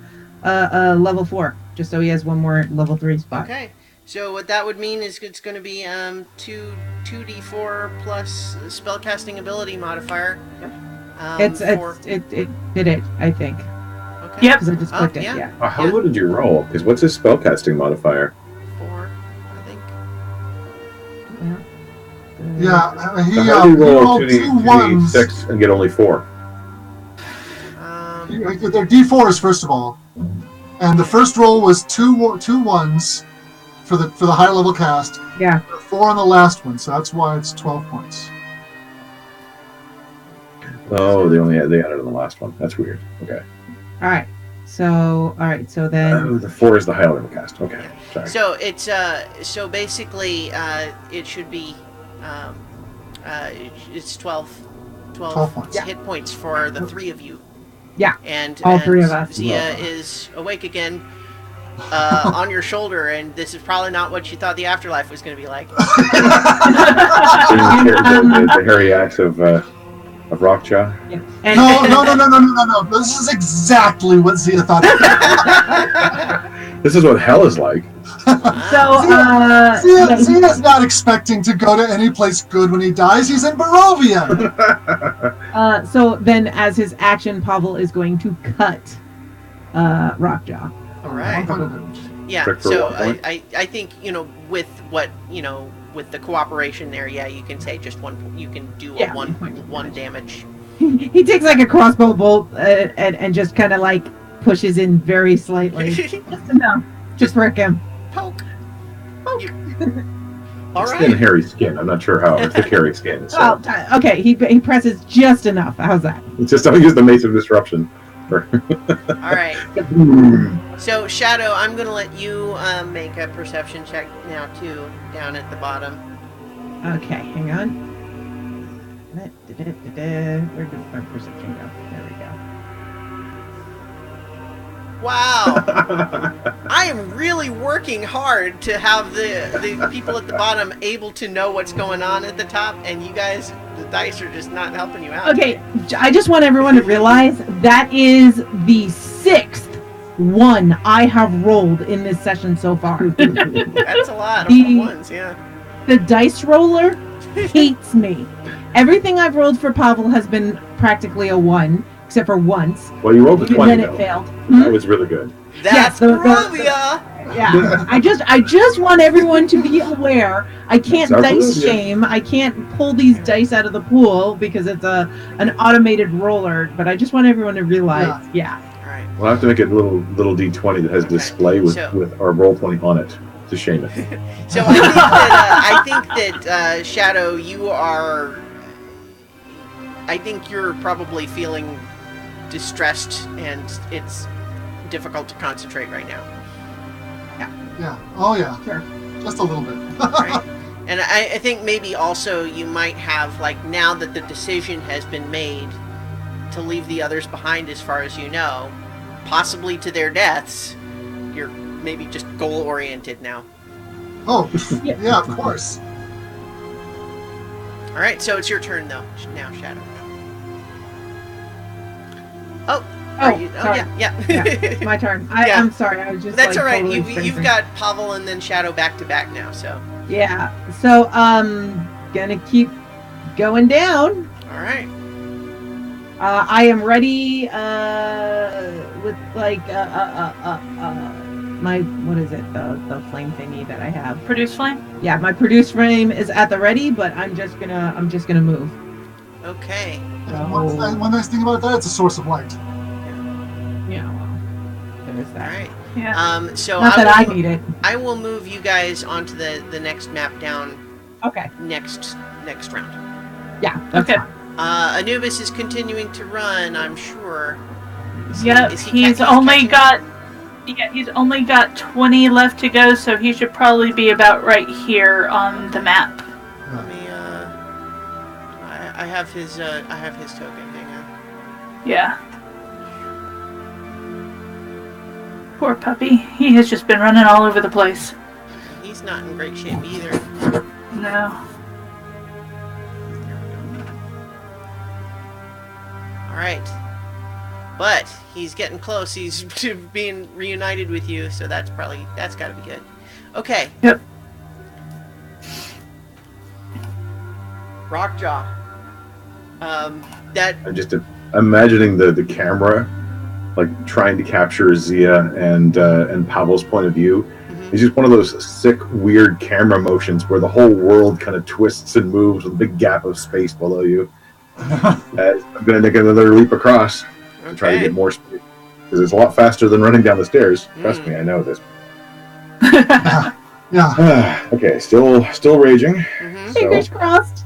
level 4, just so he has one more level 3 spot. Okay. So what that would mean is it's going to be 2d4 plus spellcasting ability modifier. It did it, I think. Okay. Yep. Because I just clicked it. Yeah. How low did you roll? Because what's his spellcasting modifier? 4, I think. Yeah, He rolled 2d6 and get only 4. They're d4s first of all, and the first roll was two ones for the higher level cast. Yeah. 4 on the last one, so that's why it's 12 points. Oh, they added in the last one. That's weird. Okay. All right. So then. The 4 is the high level cast. Okay. Sorry. So it's so basically it should be it's 12 points. hit points for the 3 of you. Yeah. And all 3 of us. Zia is awake again on your shoulder, and this is probably not what you thought the afterlife was going to be like. the hairy axe of Rockjaw. Yeah. No. This is exactly what Zia thought. This is what hell is like. So, Zia's not expecting to go to any place good when he dies. He's in Barovia. So then, as his action, Pavel is going to cut Rockjaw. All right. Yeah. So I think with what with the cooperation there, you can say just one. You can do one damage. He takes like a crossbow bolt and just kind of like pushes in very slightly, just enough to prick him. Poke. All right. Thin hairy skin. I'm not sure how thick hairy skin is. Oh, okay. He presses just enough. How's that? Just don't use the Mace of Disruption. All right. So Shadow, I'm gonna let you make a perception check now too, down at the bottom. Okay, hang on. Where did my perception go? There we go. Wow. I am really working hard to have the people at the bottom able to know what's going on at the top, and you guys, the dice are just not helping you out. Okay, I just want everyone to realize that is the 6th one I have rolled in this session so far. That's a lot of ones, yeah. The dice roller hates me. Everything I've rolled for Pavel has been practically a 1. Except for once. Well, you rolled a 20, then it though. failed. That was really good. That's Barovia! Yeah, I just want everyone to be aware. I can't dice shame. I can't pull these dice out of the pool because it's an automated roller. But I just want everyone to realize, All right. We'll have to make it a little D20 that has display with our Roll20 on it to shame it. So I think that Shadow, I think you're probably feeling distressed, and it's difficult to concentrate right now. Yeah. Oh, yeah. Sure. Just a little bit. Right. And I think maybe also you might have, like, now that the decision has been made to leave the others behind as far as you know, possibly to their deaths, you're maybe just goal-oriented now. Oh, yeah, of course. All right, so it's your turn, though, now, Shadow. Oh, sorry. yeah. It's my turn. I'm sorry. I was just. That's all right. Totally You've got Pavel and then Shadow back to back now. So. Yeah. So gonna keep going down. All right. I am ready. With like my what is it? The flame thingy that I have. Produce flame. Yeah, my produce flame is at the ready, but I'm just gonna move. Okay. One nice thing about that, it's a source of light. Yeah, well, there's that. All right. Yeah. So Not that I need it. I will move you guys onto the next map down. Okay. Next round. Yeah. Okay. Anubis is continuing to run, I'm sure. He's only got 20 left to go, so he should probably be about right here on the map. Let me I have his token. Hang on. Yeah. Poor puppy. He has just been running all over the place. He's not in great shape either. No. Alright. But he's getting close. He's being reunited with you, so that's gotta be good. Okay. Yep. Rockjaw. I'm just imagining the camera, like trying to capture Zia and Pavel's point of view. Mm-hmm. It's just one of those sick, weird camera motions where the whole world kind of twists and moves with a big gap of space below you. I'm going to make another leap across to try to get more speed, because it's a lot faster than running down the stairs. Trust me, I know this. Yeah. Okay, still raging. Mm-hmm. Fingers crossed.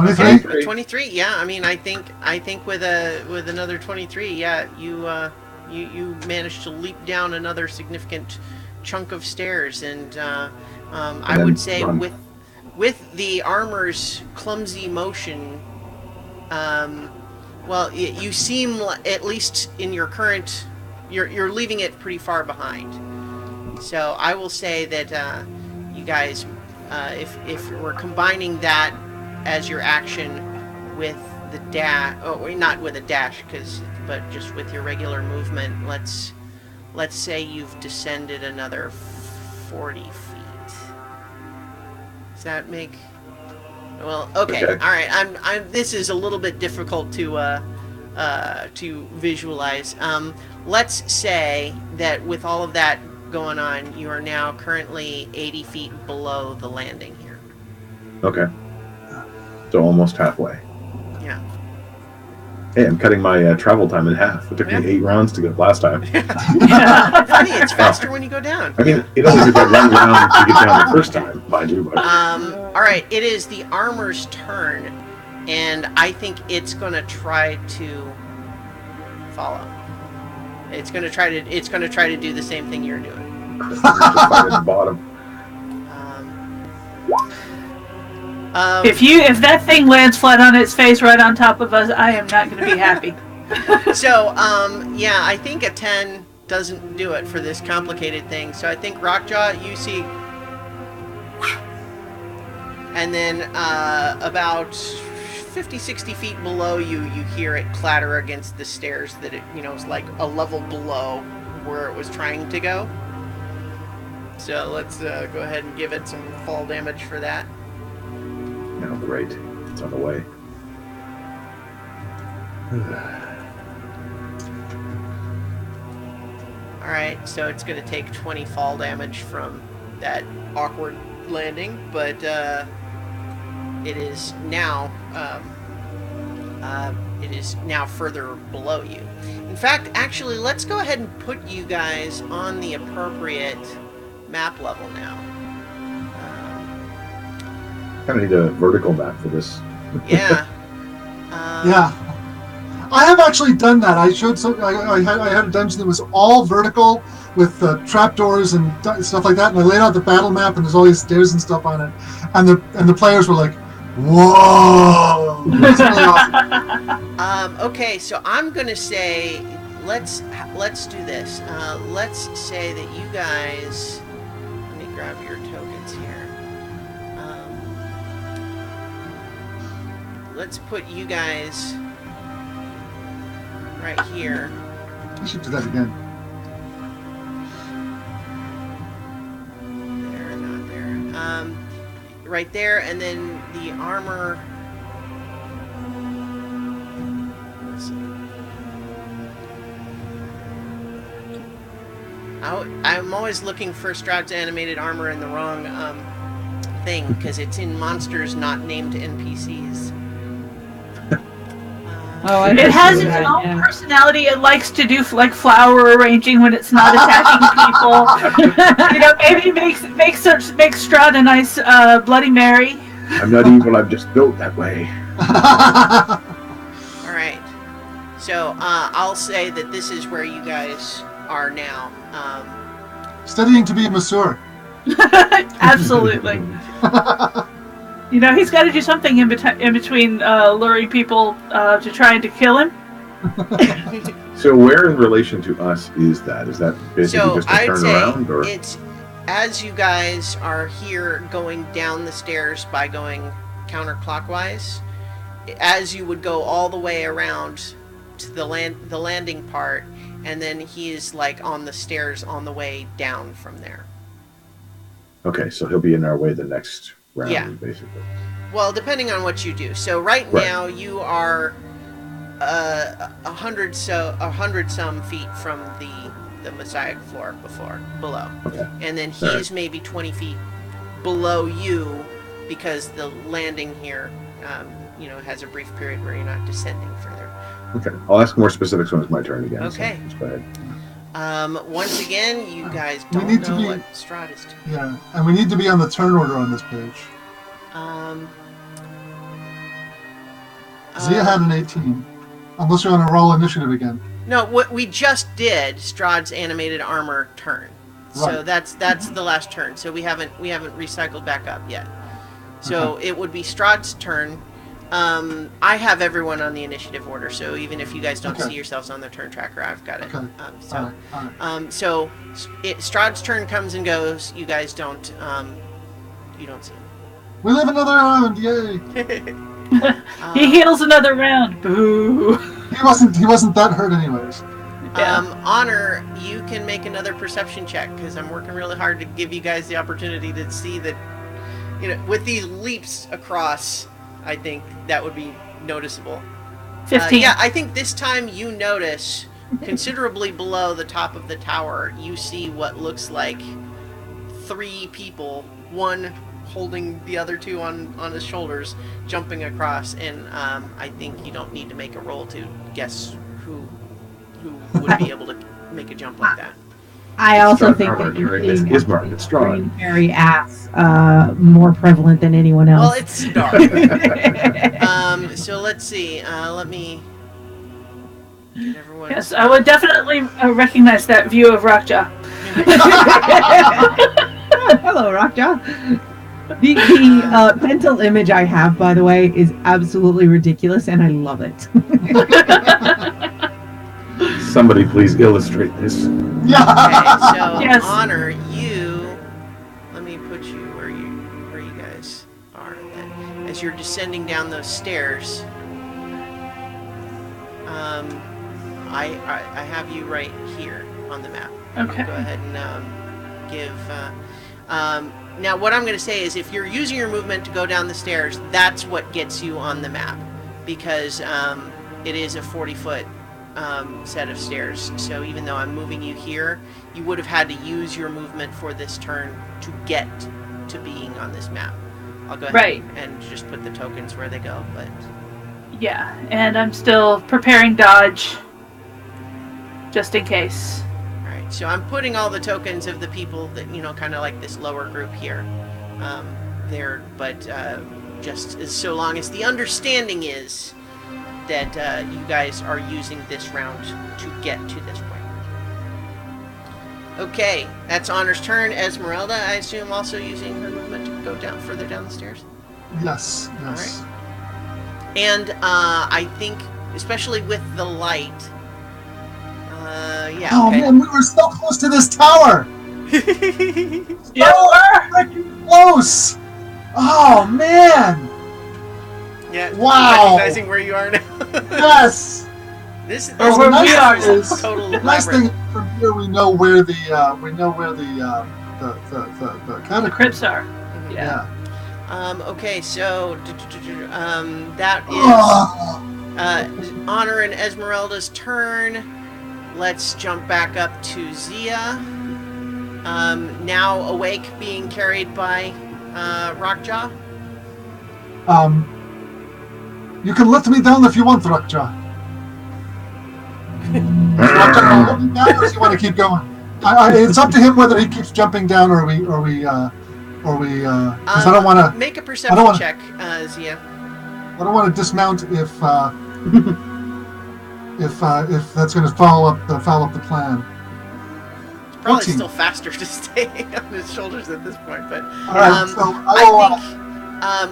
23? 23. Yeah, I mean, I think with another 23, yeah, you managed to leap down another significant chunk of stairs, and I would say run. with the armor's clumsy motion, well, you seem, at least in your current, you're leaving it pretty far behind. So I will say that you guys, if we're combining that as your action with the dash, not with a dash, but just with your regular movement, let's say you've descended another 40 feet. Does that make? Well, okay. All right. This is a little bit difficult to visualize. Let's say that with all of that going on, you are now currently 80 feet below the landing here. Okay. So almost halfway. Yeah. Hey, I'm cutting my travel time in half. It took me 8 rounds to get last time. Funny, it's faster when you go down. I mean, it only took like 1 round to get down the first time, mind you. But... all right, it is the armor's turn, and I think it's going to try to follow. It's going to try to do the same thing you're doing. Just fight at the bottom. If that thing lands flat on its face right on top of us, I am not going to be happy. So, yeah, I think a 10 doesn't do it for this complicated thing. So I think Rockjaw, you see, and then about 50, 60 feet below you, you hear it clatter against the stairs that it, is like a level below where it was trying to go. So let's go ahead and give it some fall damage for that. Oh, great. It's on the way. Alright, so it's going to take 20 fall damage from that awkward landing, but it is now further below you. In fact, actually, let's go ahead and put you guys on the appropriate map level now. I kind of need a vertical map for this. Yeah. Yeah. I have actually done that. I showed some. I had a dungeon that was all vertical with trapdoors and stuff like that, and I laid out the battle map, and there's all these stairs and stuff on it, and the players were like, "Whoa!" It's really awesome. Okay, so I'm gonna say let's do this. Let's say that you guys. Let me grab your tokens here. Let's put you guys right here. I should do that again. There, not there. Right there, and then the armor. Let's see. I'm always looking for Strahd's animated armor in the wrong thing, because it's in monsters not named NPCs. It has its own personality. It likes to do like flower arranging when it's not attacking people. Maybe makes Strahd a nice Bloody Mary. I'm not evil. I'm just built that way. All right. So I'll say that this is where you guys are now. Studying to be a masseur. Absolutely. He's got to do something in between luring people to trying to kill him. So where in relation to us is that? Is that basically just a I'd turn say around? Or? It's as you guys are here going down the stairs by going counterclockwise, as you would go all the way around to the landing part, and then he is like on the stairs on the way down from there. Okay, so he'll be in our way the next round, basically. Well, depending on what you do. So right now you are 100 some feet from the mosaic floor below. Okay. And then he's maybe 20 feet below you, because the landing here has a brief period where you're not descending further. Okay. I'll ask more specifics when it's my turn again. Okay. So go ahead. Once again, you guys don't know what Strahd is doing. Yeah, and we need to be on the turn order on this page. Zia had an 18. Unless you want to roll initiative again. No, what we just did, Strahd's animated armor turn. So Right. that's the last turn. So we haven't recycled back up yet. So it would be Strahd's turn. I have everyone on the initiative order, so even if you guys don't see yourselves on the turn tracker, I've got it. Okay. All right. So Strahd's turn comes and goes. You guys don't. You don't see him. We live another round, yay! He heals another round. Boo. He wasn't that hurt anyways. Honor, you can make another perception check because I'm working really hard to give you guys the opportunity to see that, with these leaps across, I think that would be noticeable. 15. Yeah, I think this time you notice considerably below the top of the tower, you see what looks like 3 people, one holding the other 2 on his shoulders, jumping across, and I think you don't need to make a roll to guess who would be able to make a jump like that. I also Strahd think armor that you're carrying this seeing Ismark, it's Strahd. green fairy ass more prevalent than anyone else. Well, it's dark. So let's see. Let me get everyone. Yes, I would definitely recognize that view of Rockjaw. Hello, Rockjaw. The mental image I have, by the way, is absolutely ridiculous, and I love it. Somebody please illustrate this. Yeah. Okay, so Yes. Honor, let me put you where you guys are. Then. As you're descending down those stairs, I have you right here on the map. Okay. Go ahead and give. Now, what I'm going to say is, if you're using your movement to go down the stairs, that's what gets you on the map, because it is a 40-foot set of stairs. So even though I'm moving you here, you would have had to use your movement for this turn to get to being on this map. I'll go ahead and just put the tokens where they go. But Yeah, and I'm still preparing dodge, just in case. all right, so I'm putting all the tokens of the people that kind of like this lower group here, there. But just so long as the understanding is that you guys are using this round to get to this point. Okay, that's Honor's turn. Esmeralda, I assume, also using her movement to go further down the stairs. Yes. All right. And I think, especially with the light, Oh man, we were so close to this tower. Yeah, Freaking close. Oh man. Yeah. Wow. Recognizing where you are now. Yes. This Or where we are. is total The nice labyrinth. thing from here, we know where the the catacomb. crypts are. Yeah. Okay, so that is Oh. Honor and Esmeralda's turn. Let's jump back up to Zia. Now awake, being carried by Rockjaw. You can lift me down if you want, Rockjaw. Rockjaw, lift me down, or do you want to keep going? It's up to him whether he keeps jumping down, or we because I don't want to. Make a perception check, Zia. I don't want to dismount if that's going to foul up the plan. It's probably 14. still faster to stay on his shoulders at this point, but All right, so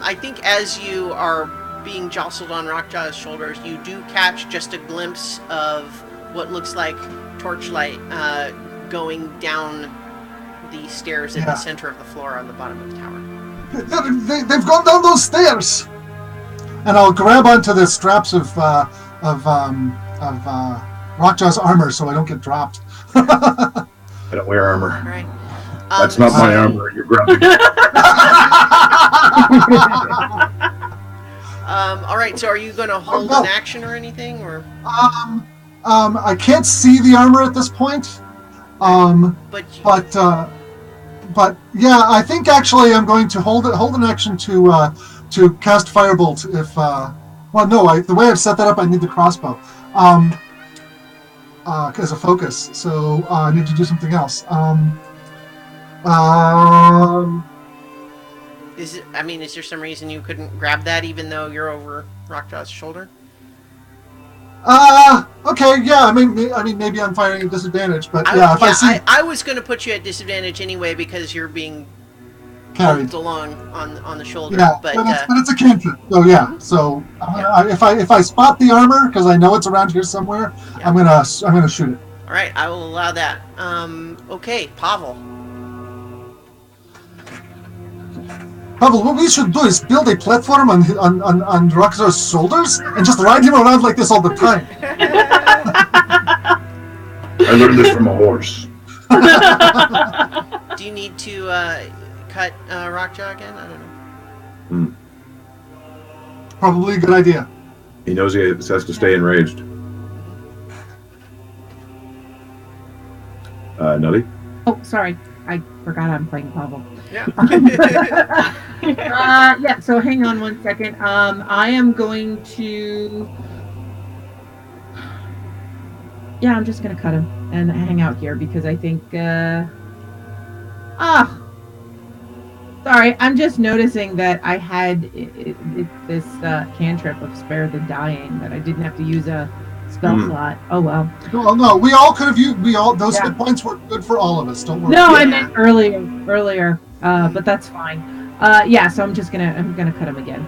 I think as you are being jostled on Rockjaw's shoulders, you do catch just a glimpse of what looks like torchlight going down the stairs at the center of the floor on the bottom of the tower. They've gone down those stairs, and I'll grab onto the straps of Rockjaw's armor so I don't get dropped. I don't wear armor. All right. That's not my armor. You're grabbing. All right. So, are you going to hold an action or anything, or? I can't see the armor at this point. But yeah, I think actually I'm going to hold an action to cast Firebolt if the way I've set that up, I need the crossbow as a focus, so I need to do something else. Is there some reason you couldn't grab that even though you're over Rockjaw's shoulder. Okay, yeah. I mean, maybe I'm firing at disadvantage, but I see. I was going to put you at disadvantage anyway because you're being carried along on the shoulder. Yeah, but it's a cantrip. So yeah. So if I spot the armor because I know it's around here somewhere, I'm gonna shoot it. All right, I will allow that. Okay, Pavel. Pavel, what we should do is build a platform on Roxar's shoulders and just ride him around like this all the time. I learned this from a horse. Do you need to cut Rockjaw again? I don't know. Probably a good idea. He knows he has to stay enraged. Nutty? Oh, sorry. I forgot I'm playing Pavel. Yeah. Yeah, so hang on one second. I am going to... Yeah, I'm just going to cut him and hang out here because I think... Sorry, I'm just noticing that I had this cantrip of Spare the Dying, that I didn't have to use a spell slot. Oh well. No, we all could have used. Those hit points were good for all of us. Don't worry. No, I meant earlier. But that's fine. Yeah, so I'm gonna cut him again.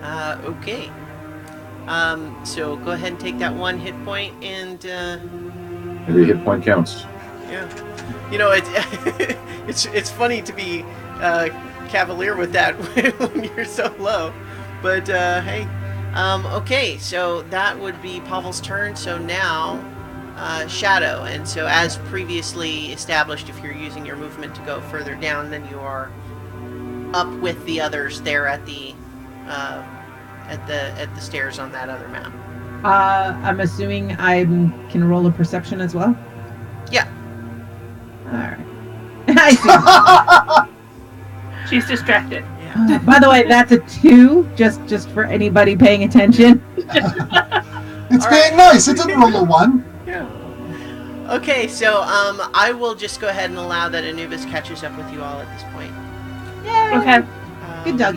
All right. Okay. So go ahead and take that one hit point and. Every hit point counts. Yeah. You know, it's funny to be cavalier with that when you're so low, but hey. Okay, so that would be Pavel's turn. So now, Shadow, and so as previously established, if you're using your movement to go further down, then you are up with the others there at the stairs on that other map. I'm assuming I can roll a perception as well. Yeah. All right. I see. She's distracted. Yeah. By the way, that's a 2, just for anybody paying attention. It's being nice. It didn't roll a 1. Yeah. Okay, so I will just go ahead and allow that Anubis catches up with you all at this point. Yay! Okay. Good dog.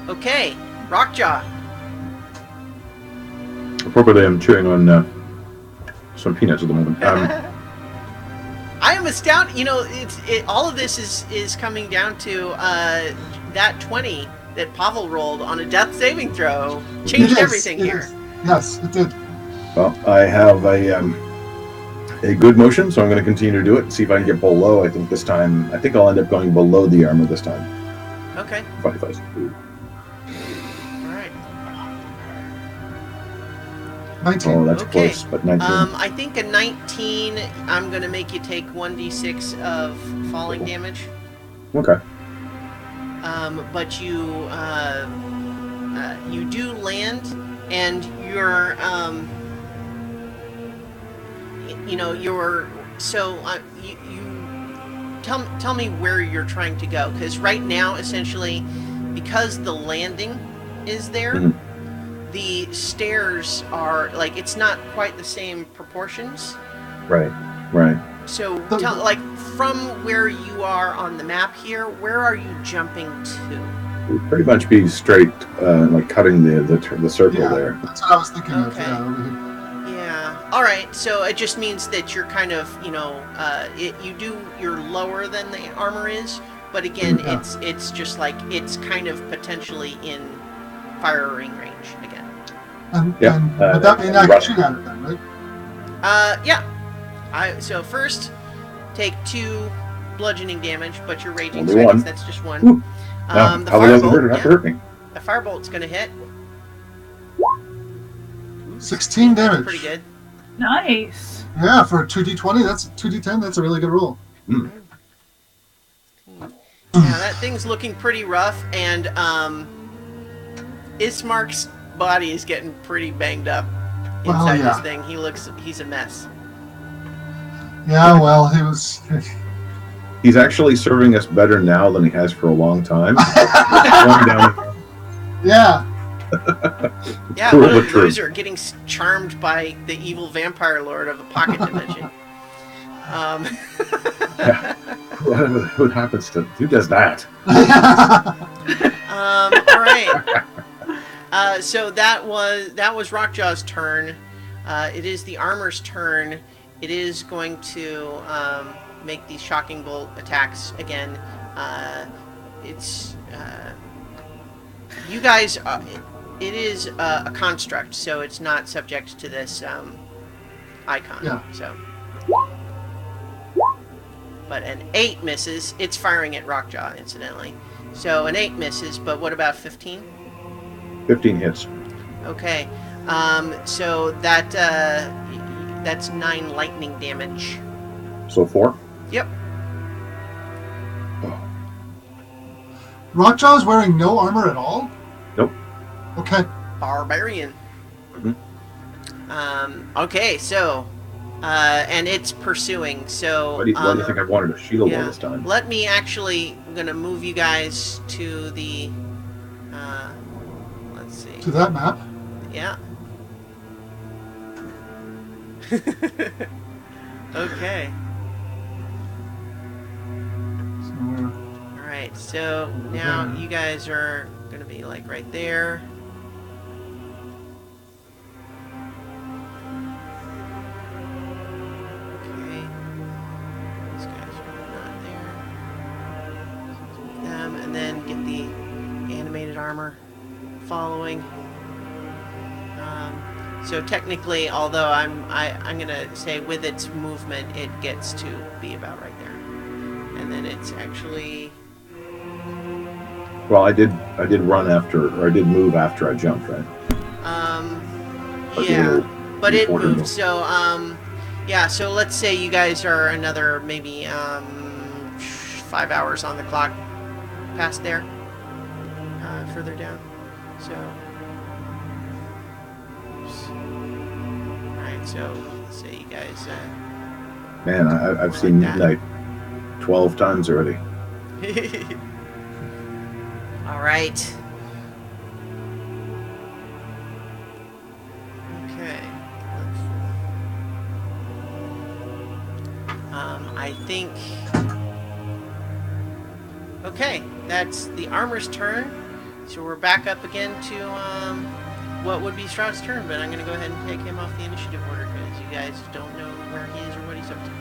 Okay, Rockjaw. Appropriately, I'm chewing on some peanuts at the moment. I am astounded. You know, all of this is coming down to that 20 that Pavel rolled on a death saving throw changed everything here. Yes, it did. Well, I have a good motion, so I'm going to continue to do it and see if I can get below. I think I'll end up going below the armor this time. Okay. All right. 19. Oh, that's Okay. close, but 19. I think a 19. I'm going to make you take 1d6 of falling damage. Okay. But you do land, and you're you tell me where you're trying to go, because right now, essentially, because the landing is there, the stairs are it's not quite the same proportions. Right. So, from where you are on the map here, where are you jumping to? We'd pretty much be straight, cutting the circle there. That's what I was thinking of. Okay. Yeah. Yeah. All right. So it just means that you're kind of, you're lower than the armor is, but again, it's just it's kind of potentially in firing range again. But that means I can shoot at it then, right? Yeah. So first, take 2 bludgeoning damage, but you're raging, Only so I one. guess that's just 1. No, The Pavel doesn't firebolt, have to hurt me. The firebolt's gonna hit. 16 damage. Pretty good. Nice. Yeah, for 2d20, that's 2d10. That's a really good roll. Yeah, that thing's looking pretty rough, and Ismark's body is getting pretty banged up inside this thing. He's a mess. Yeah, well, He's actually serving us better now than he has for a long time. Yeah. Yeah, True, what a but true. loser, getting charmed by the evil vampire lord of a pocket dimension. What happens to who does that? All right. So that was Rockjaw's turn. It is the armor's turn. It is going to make these shocking bolt attacks again. It's you guys. It is a construct, so it's not subject to this icon. Yeah. So, but an 8 misses. It's firing at Rockjaw, incidentally. So an 8 misses. But what about 15? 15 hits. Okay. So that's 9 lightning damage. So 4? Yep. Rockjaw is wearing no armor at all? Nope. Okay. Barbarian. Mm-hmm. Okay, so and it's pursuing. So Why do you think I wanted a shield all this time? Let me actually. I'm gonna move you guys to the. Let's see. To that map? Yeah. Okay. So we're... Alright, so now you guys are gonna be like right there. Okay. These guys are not there. Them, and then get the animated armor following. So technically, although I'm gonna say with its movement, it gets to be about right there, and then it's actually. Well, I did run after, or I did move after I jumped, right? Yeah, but it moved. So yeah. So let's say you guys are another maybe 5 hours on the clock past there, further down. So. So, say you guys. Man, I've seen midnight 12 times already. All right. Okay. I think. Okay, that's the armor's turn. So we're back up again to what would be Strahd's turn, but I'm going to go ahead and take him off the initiative order because you guys don't know where he is or what he's up to.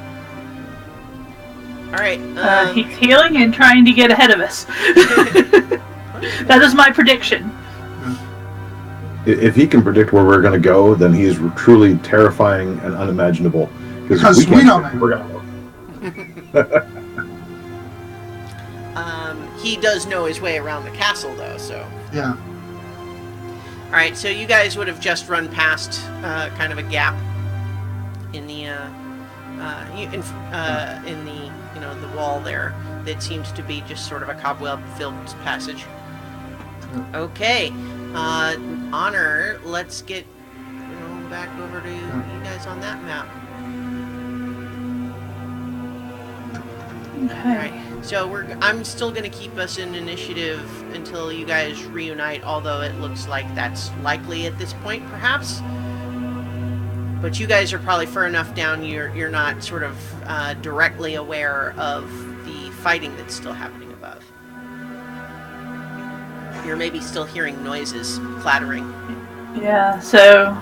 Alright. He's healing and trying to get ahead of us. That is my prediction. If he can predict where we're going to go, then he is truly terrifying and unimaginable. Because we don't know. We're going to go. He does know his way around the castle, though, so... Yeah. Alright, so you guys would have just run past kind of a gap in the the wall there that seems to be just sort of a cobweb-filled passage. Okay, Honor, let's get back over to you guys on that map. Okay. Alright, so I'm still going to keep us in initiative until you guys reunite, although it looks like that's likely at this point, perhaps. But you guys are probably far enough down, you're not sort of directly aware of the fighting that's still happening above. You're maybe still hearing noises, clattering. Yeah, so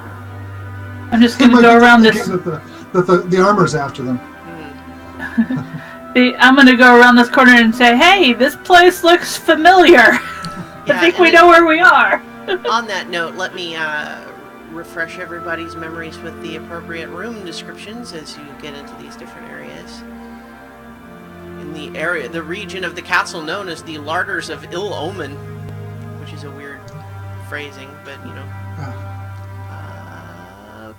I'm just going to go around this... The armor's after them. I'm going to go around this corner and say, hey, this place looks familiar. Yeah, I think we know where we are. On that note, let me refresh everybody's memories with the appropriate room descriptions as you get into these different areas. In the region of the castle known as the Larders of Ill Omen, which is a weird phrasing, but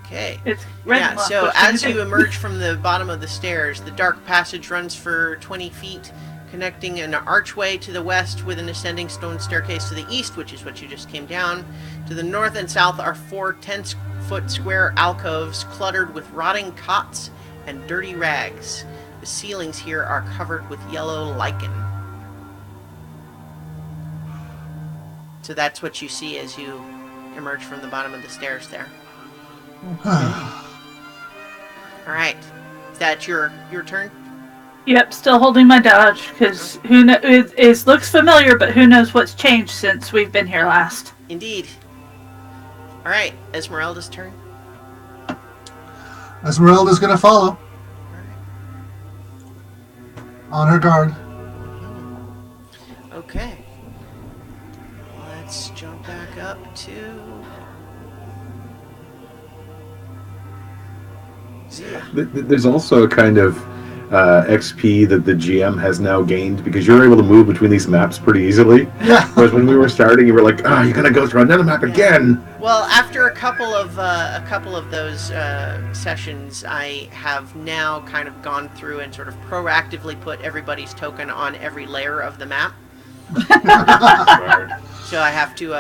okay. It's red. Yeah, so as you emerge from the bottom of the stairs, the dark passage runs for 20 feet, connecting an archway to the west with an ascending stone staircase to the east, which is what you just came down. To the north and south are 4 10-foot square alcoves cluttered with rotting cots and dirty rags. The ceilings here are covered with yellow lichen. So that's what you see as you emerge from the bottom of the stairs there. Alright. Is that your turn? Yep, still holding my dodge, because it looks familiar, but who knows what's changed since we've been here last. Indeed. Alright, Esmeralda's turn. Esmeralda's going to follow. On her guard. Okay. Let's jump back up to... Zia. There's also a kind of XP that the GM has now gained because you're able to move between these maps pretty easily. Yeah. Whereas when we were starting, you were like, you're gonna go through another map again. Well, after a couple of those sessions, I have now kind of gone through and sort of proactively put everybody's token on every layer of the map. So I have to,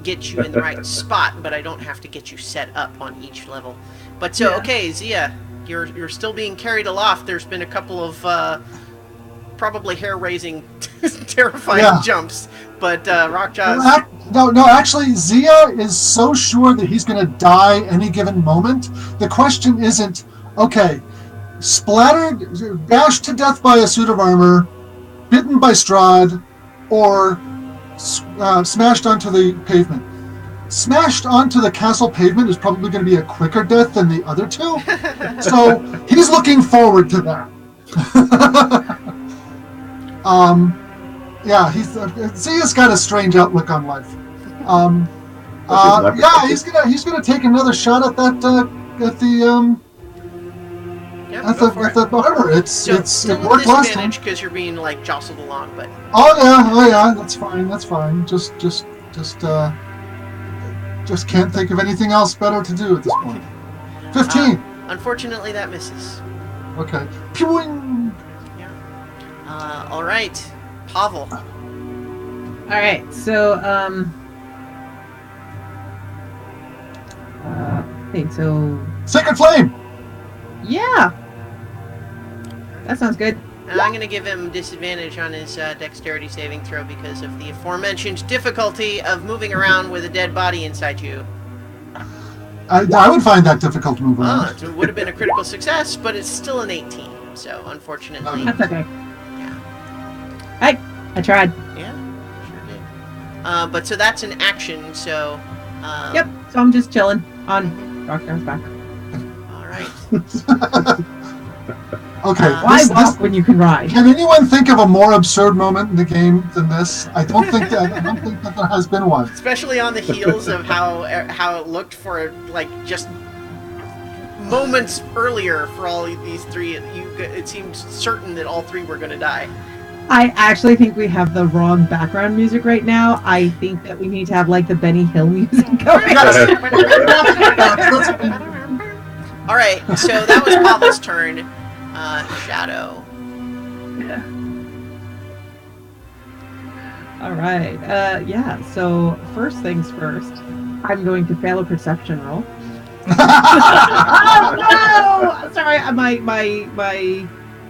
get you in the right spot, but I don't have to get you set up on each level. But so, okay, Zia, you're still being carried aloft. There's been a couple of probably hair-raising, terrifying jumps, but Rockjaw's... No, actually, Zia is so sure that he's going to die any given moment. The question isn't, okay, splattered, dashed to death by a suit of armor, bitten by Strahd, or smashed onto the pavement. Smashed onto the castle pavement is probably going to be a quicker death than the other two. So he's looking forward to that. Zia's got a strange outlook on life. He's gonna take another shot at that at the armor. It worked last time because you're being like jostled along, but oh yeah, that's fine. Just can't think of anything else better to do at this point. 15. Unfortunately, that misses. Okay. Pewing. Yeah. All right, Pavel. All right. So okay. So Sacred Flame. Yeah. That sounds good. And I'm going to give him disadvantage on his dexterity saving throw because of the aforementioned difficulty of moving around with a dead body inside you. I would find that difficult to move around. It would have been a critical success, but it's still an 18. So, unfortunately... That's okay. Yeah. Hey, I tried. Yeah, sure did. But so that's an action, so... Yep, so I'm just chilling on Rockjar's back. All right. Okay. Why walk when you can ride? Can anyone think of a more absurd moment in the game than this? I don't think that there has been one. Especially on the heels of how it looked for like just moments earlier for all of these three. It seemed certain that all three were going to die. I actually think we have the wrong background music right now. I think that we need to have like the Benny Hill music going. All right, so that was Pavel's turn. Shadow. Yeah. All right. So first things first, I'm going to fail a perception roll. Oh no! Sorry, my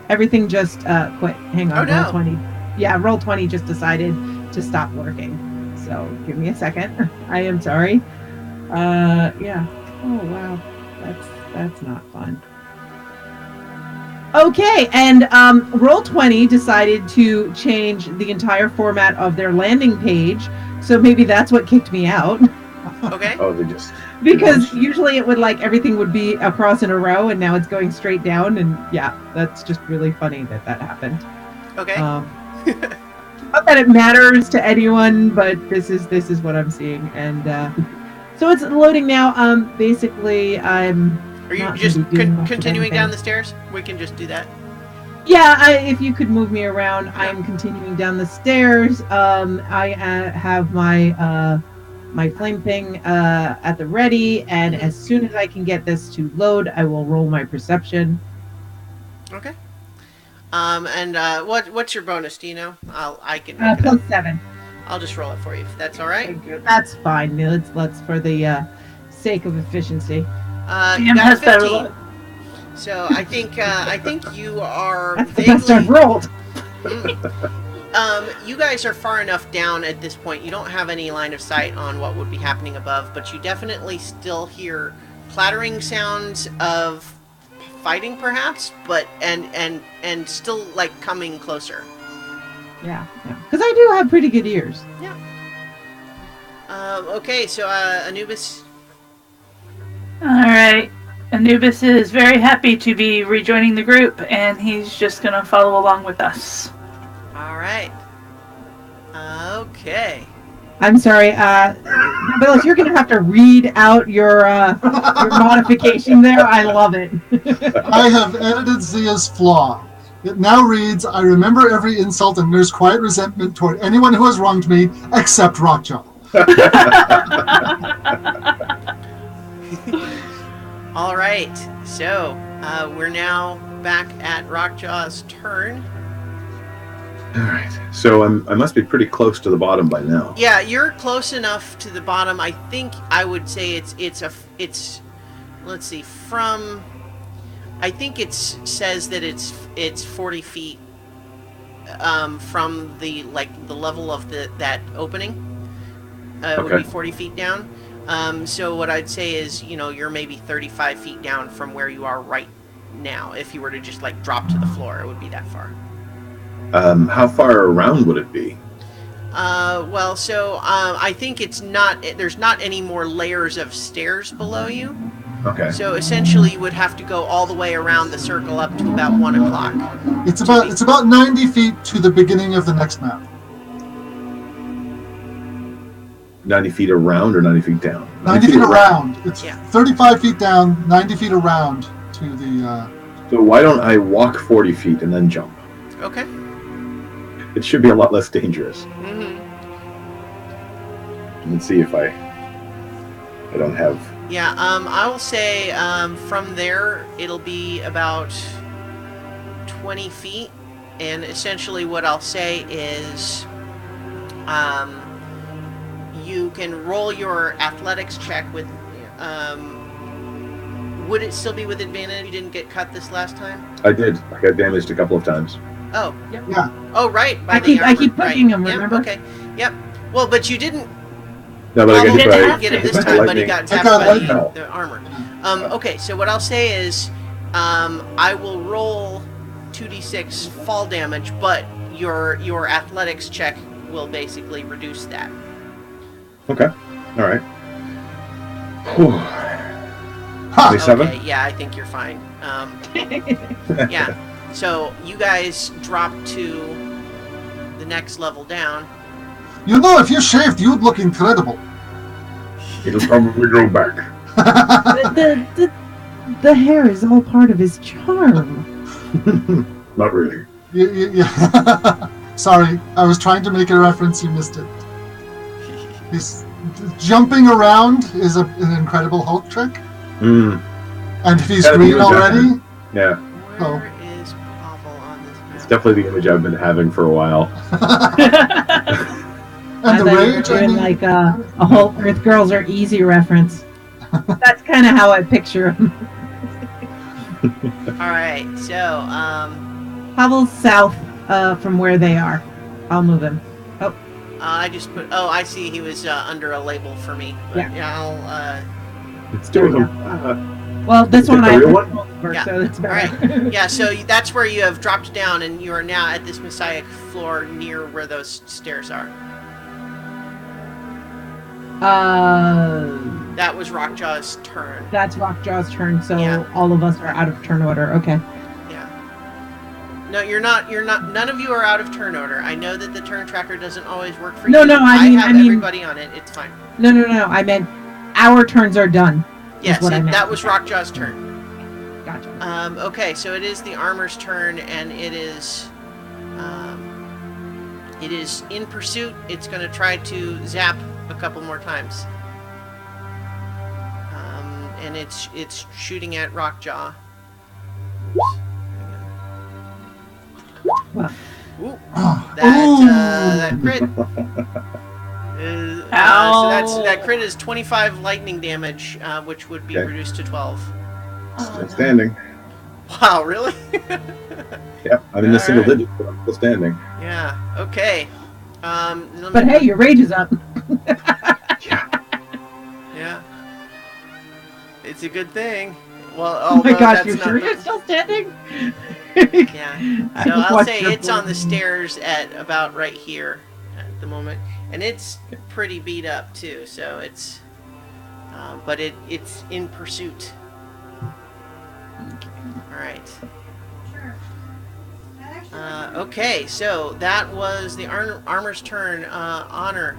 everything just quit. Hang on. Oh, no. Roll 20. Yeah, roll 20 just decided to stop working. So give me a second. I am sorry. Yeah. Oh wow, that's not fun. Okay, and Roll20 decided to change the entire format of their landing page, so maybe that's what kicked me out. Okay. Oh, they just... Because usually it would everything would be across in a row, and now it's going straight down, and yeah, that's just really funny that happened. Okay. Not that it matters to anyone, but this is what I'm seeing, and so it's loading now. Basically, I'm... Are you just continuing down the stairs? We can just do that. Yeah, if you could move me around, I am continuing down the stairs. I have my my flame thing at the ready, and as soon as I can get this to load, I will roll my perception. Okay. And what's your bonus? Do you know? I can Plus 7. I'll just roll it for you if that's all right. That's fine. Let's for the sake of efficiency. You got a 15. So I think you are That's the best I've rolled. You guys are far enough down at this point. You don't have any line of sight on what would be happening above, but you definitely still hear clattering sounds of fighting perhaps, but and still like coming closer. Yeah. Because I do have pretty good ears. Yeah. Okay, so Anubis. All right. Anubis is very happy to be rejoining the group, and he's just going to follow along with us. All right. Okay. I'm sorry, Billis, you're going to have to read out your modification there. I love it. I have edited Zia's flaw. It now reads, I remember every insult and nurse quiet resentment toward anyone who has wronged me, except Rockjaw. All right, so we're now back at Rockjaw's turn. All right. So I must be pretty close to the bottom by now. Yeah, you're close enough to the bottom. I think I would say it's let's see, from I think it says that it's 40 feet from the level of that opening. It would be 40 feet down. So what I'd say is, you're maybe 35 feet down from where you are right now. If you were to just drop to the floor, it would be that far. How far around would it be? I think there's not any more layers of stairs below you. Okay. So essentially you would have to go all the way around the circle up to about 1 o'clock. It's about 90 feet to the beginning of the next map. 90 feet around or 90 feet down? 90 feet around. It's 35 feet down, 90 feet around to the... So why don't I walk 40 feet and then jump? Okay. It should be a lot less dangerous. Mm-hmm. Let's see if I don't have... Yeah, I will say from there it'll be about 20 feet. And essentially what I'll say is... you can roll your athletics check with... would it still be with advantage? You didn't get cut this last time? I did. I got damaged a couple of times. Oh. Yep. Yeah. Oh, right. I keep pushing him, remember? Okay. Yep. Well, but you didn't... No, but I Probably got didn't get him this time, but he got tapped got by lightning. the armor. Okay, so what I'll say is... I will roll 2d6 fall damage, but your athletics check will basically reduce that. Okay. All right. Whew. 27? Okay, yeah, I think you're fine. Yeah, so you guys drop to the next level down. If you shaved, you'd look incredible. It'll probably grow back. The hair is all part of his charm. Not really. Yeah. Sorry, I was trying to make a reference, you missed it. He's jumping around is an incredible Hulk trick. Mm. And if he's green already... Yeah. Where is Pavel on this map? It's definitely the image I've been having for a while. And the rage, like a whole Earth Girls Are Easy reference. That's kind of how I picture him. Alright, so, Pavel's south from where they are. I'll move him. Oh. I just put... Oh, I see he was under a label for me. But Yeah. I'll... It's doing Well, this one I real one? over, Yeah. so it's better. Alright, yeah, so that's where you have dropped down, and you are now at this Messiah floor near where those stairs are. That was Rockjaw's turn. That's Rockjaw's turn, so Yeah. all of us are out of turn order. Okay. Yeah. No, you're not, none of you are out of turn order. I know that the turn tracker doesn't always work for you. No, I mean everybody on it, it's fine. No, I meant our turns are done. Yes, what I meant. that was Rockjaw's turn. Gotcha. Okay, so it is the armor's turn, and it is in pursuit. It's going to try to zap a couple more times, and it's shooting at Rockjaw. Well. Ooh, that crit. So that crit is 25 lightning damage, which would be reduced to 12. Still standing. Wow, really? Yeah, I'm in the single digits, but I'm still standing. Yeah. Okay. But hey, your rage is up. Yeah. It's a good thing. Well, Oh my gosh, that's you're not sure the- you're still standing? Yeah. I So just I'll watched say your it's on the phone. stairs at about right here at the moment, and it's pretty beat up too. So it's, but it's in pursuit. All right. Okay, so that was the armor's turn. Honor.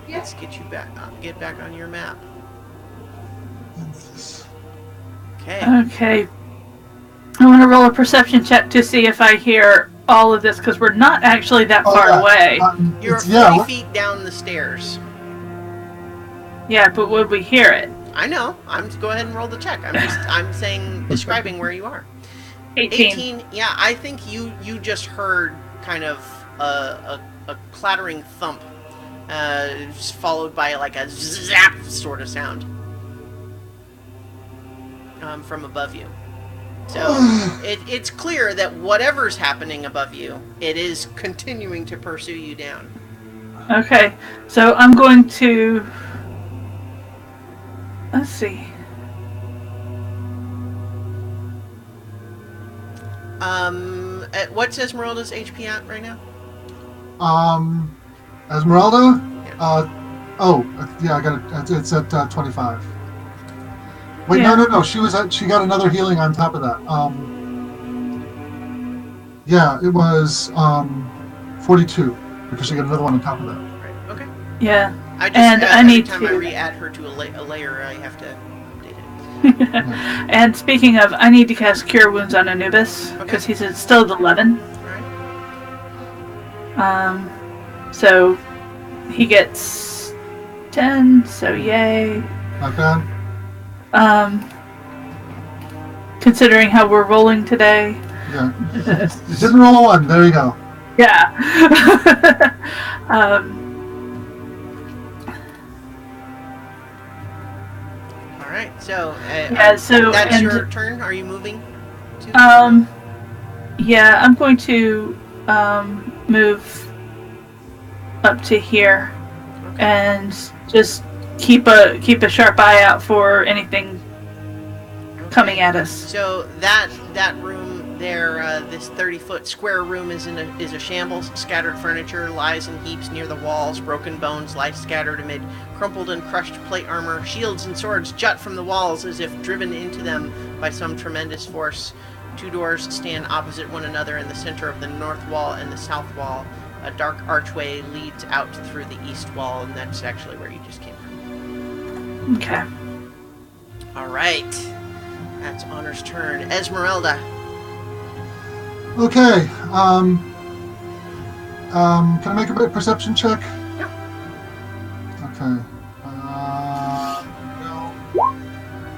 Let's get you back. Get back on your map. Okay. Okay. I want to roll a perception check to see if I hear all of this, because we're not actually that far away. You're 40 feet down the stairs. Yeah, but would we hear it? I know. Go ahead and roll the check. I'm saying describing where you are. 18. Yeah, I think you just heard kind of a clattering thump, followed by like a zap sort of sound from above you. So it's clear that whatever's happening above you, it is continuing to pursue you down. Okay, so I'm going to... Let's see. What's Esmeralda's HP at right now? Esmeralda? Yeah. I got it. It's at 25. Wait, Yeah. no. She got another healing on top of that. Yeah, it was 42 because she got another one on top of that. Right. Okay. Yeah. I need every time to... I re-add her to a layer, I have to update it. And speaking of, I need to cast Cure Wounds on Anubis, because he's still at 11. Alright. So he gets 10, so yay. Not bad. Considering how we're rolling today. Yeah. You didn't roll a 1. There you go. Yeah. All right. So, so that's your turn. Are you moving? Yeah, I'm going to move up to here and just keep a sharp eye out for anything coming at us. So that room there, this 30-foot square room is a shambles. Scattered furniture lies in heaps near the walls. Broken bones lie scattered amid crumpled and crushed plate armor. Shields and swords jut from the walls as if driven into them by some tremendous force. 2 doors stand opposite one another in the center of the north wall and the south wall. A dark archway leads out through the east wall, and that's actually where you just came from. Okay. All right. That's Honor's turn. Esmeralda. Okay. Can I make a perception check? Yeah. Okay.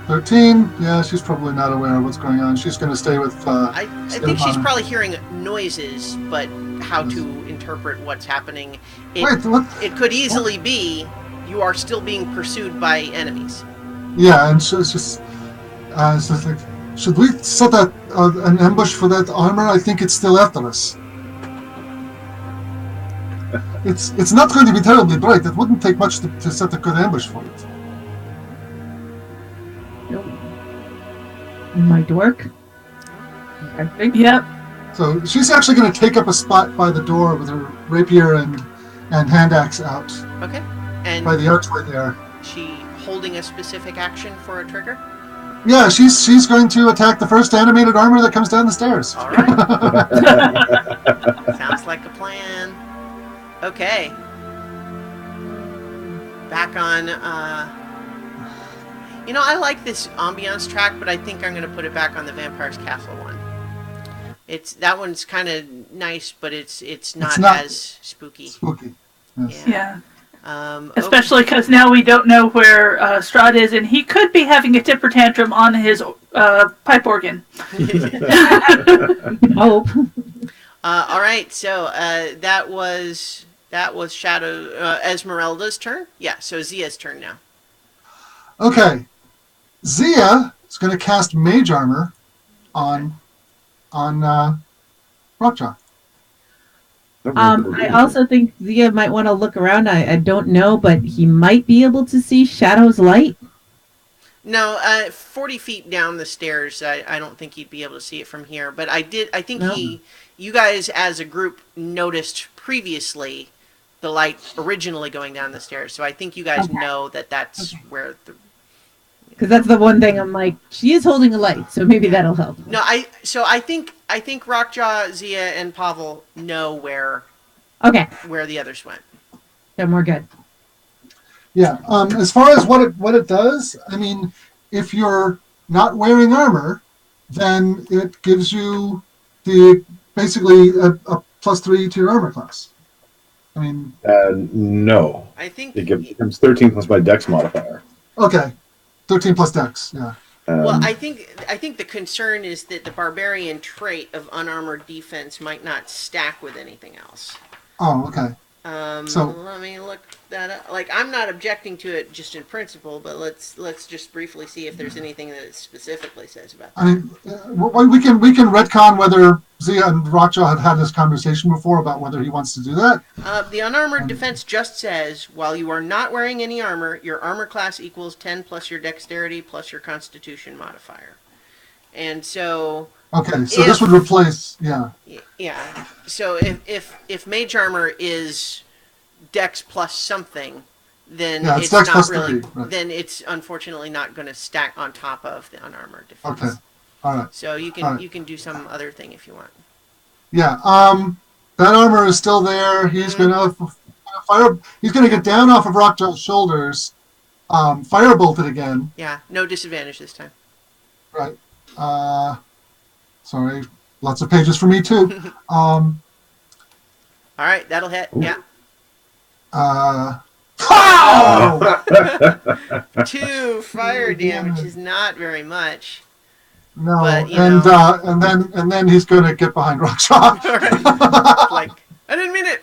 13. Yeah, she's probably not aware of what's going on. She's going to stay with. I think she's probably hearing noises, but how to interpret what's happening. Wait, what? It could easily be you are still being pursued by enemies. Yeah, and so it's just. So it's like, should we set an ambush for that armor? I think it's still after us. It's not going to be terribly bright. It wouldn't take much to set a good ambush for it. My dork. I think. Yep. So she's actually going to take up a spot by the door with her rapier and hand axe out. Okay. And by the archway there. She holding a specific action for a trigger? Yeah, she's going to attack the first animated armor that comes down the stairs. All right. Sounds like a plan. Okay. Back on. I like this ambiance track, but I think I'm going to put it back on the Vampire's Castle one. That one's kind of nice, but it's not as spooky. Spooky. Yes. Yeah. Especially because now we don't know where Strahd is, and he could be having a temper tantrum on his pipe organ. Hope. All right, so that was Shadow Esmeralda's turn. Yeah, so Zia's turn now. Okay, Zia is going to cast Mage Armor on Rockjaw. I also think Zia might want to look around. I don't know, but he might be able to see Shadow's light. No, 40 feet down the stairs. I don't think you'd be able to see it from here. But I think No. you guys as a group noticed previously the light originally going down the stairs. So I think you guys Okay. know that that's Okay. where the. Because that's the one thing I'm like, she is holding a light, so maybe that'll help. No, I think Rockjaw, Zia, and Pavel know where Okay, the others went. then we're good. Yeah. As far as what it does, I mean, if you're not wearing armor, then it gives you basically a +3 to your armor class. I mean, No. I think It becomes 13 plus my dex modifier. okay, 13 plus dex. Yeah. Well, I think the concern is that the barbarian trait of unarmored defense might not stack with anything else. Oh, okay. So Let me look that up. Like, I'm not objecting to it just in principle, but let's just briefly see if there's anything that it specifically says about that. I mean, we can retcon whether Zia and Racha have had this conversation before about whether he wants to do that. The unarmored defense just says, while you are not wearing any armor, your armor class equals 10 plus your dexterity plus your constitution modifier. And so... Okay, so this would replace, yeah. Yeah. So if mage armor is dex plus something, then Yeah, it's dex not plus really. 3, right. Then it's unfortunately not going to stack on top of the unarmored defense. Okay, all right. So you can do some other thing if you want. Yeah, that armor is still there. He's gonna fire. He's gonna get down off of Rockjaw's shoulders, fire bolted again. Yeah. No disadvantage this time. Right. Sorry, lots of pages for me too. All right, that'll hit. Yeah. Pow! 2 fire damage is not very much. No, But, you and then he's gonna get behind Rockjaw. All right. Like, I didn't mean it.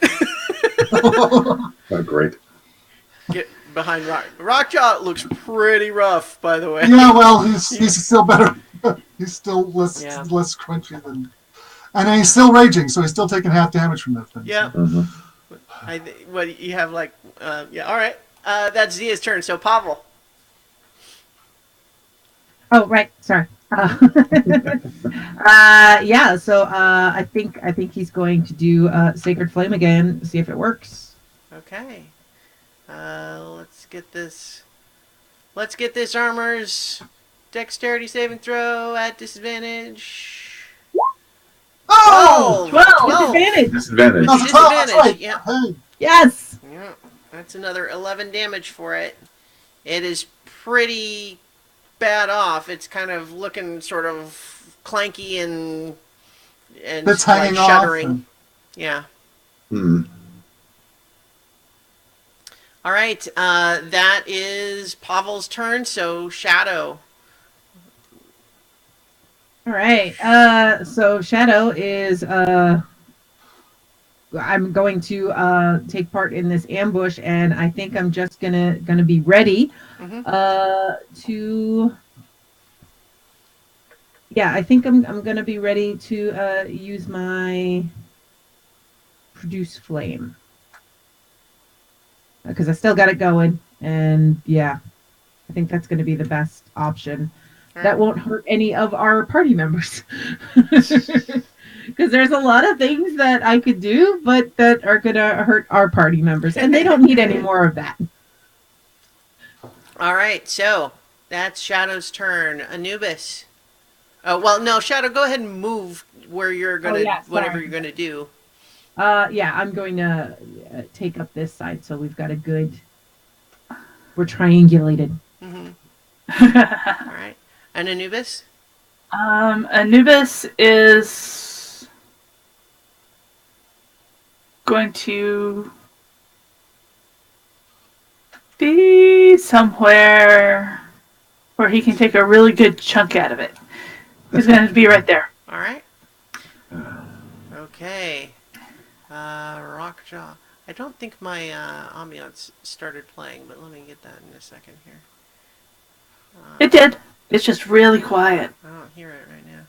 Oh, great. Get behind Rockjaw looks pretty rough, by the way. Yeah, well, he's still better. He's still less crunchy than, and he's still raging, so he's still taking half damage from that thing. Yeah. Mm-hmm. What you have like? Yeah. All right. That's Zia's turn. So Pavel. Oh, right. Sorry. Yeah. So I think he's going to do Sacred Flame again. See if it works. Okay. Let's get this. Let's get this armor's dexterity saving throw at disadvantage. Oh! 12 advantage. Disadvantage. No, it's 12, that's right. Yeah. Hey. Yes. Yeah. That's another 11 damage for it. It is pretty bad off. It's kind of looking sort of clanky and It's like hanging shuddering. off. Yeah. Hmm. All right. That is Pavel's turn. So Shadow. All right. So Shadow is I'm going to take part in this ambush, and I think I'm just gonna be ready to. Yeah, I think I'm gonna be ready to use my produce flame because I still got it going, and yeah, I think that's gonna be the best option. That won't hurt any of our party members. Because there's a lot of things that I could do, but that are going to hurt our party members. And they don't need any more of that. All right. So that's Shadow's turn. Anubis. Oh, well, no, Shadow, go ahead and move where you're going to, whatever you're going to do. Yeah, I'm going to take up this side. So we've got a good, we're triangulated. Mm-hmm. All right. And Anubis? Anubis is going to be somewhere where he can take a really good chunk out of it. He's going to be right there. All right. Okay. Rockjaw. I don't think my ambiance started playing, but let me get that in a second here. It did. It's just really quiet. I don't hear it right now.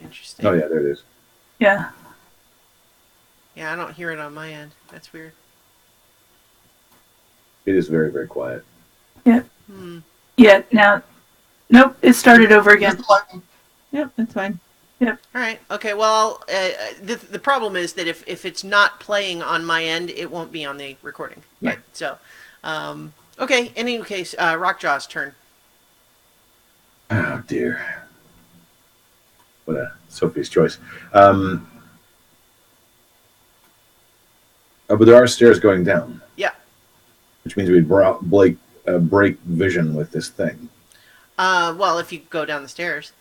Interesting. Oh, yeah, there it is. Yeah. Yeah, I don't hear it on my end. That's weird. It is very, very quiet. Yep. Yeah. Now, nope. It started over again. Yep, that's fine. Yep. All right. Okay. Well, the problem is that if it's not playing on my end, it won't be on the recording. Yeah. Right. So, okay. In any case, Rockjaw's turn. Oh dear. What a Sophie's choice. But there are stairs going down. Yeah. Which means we'd break vision with this thing. Well, if you go down the stairs.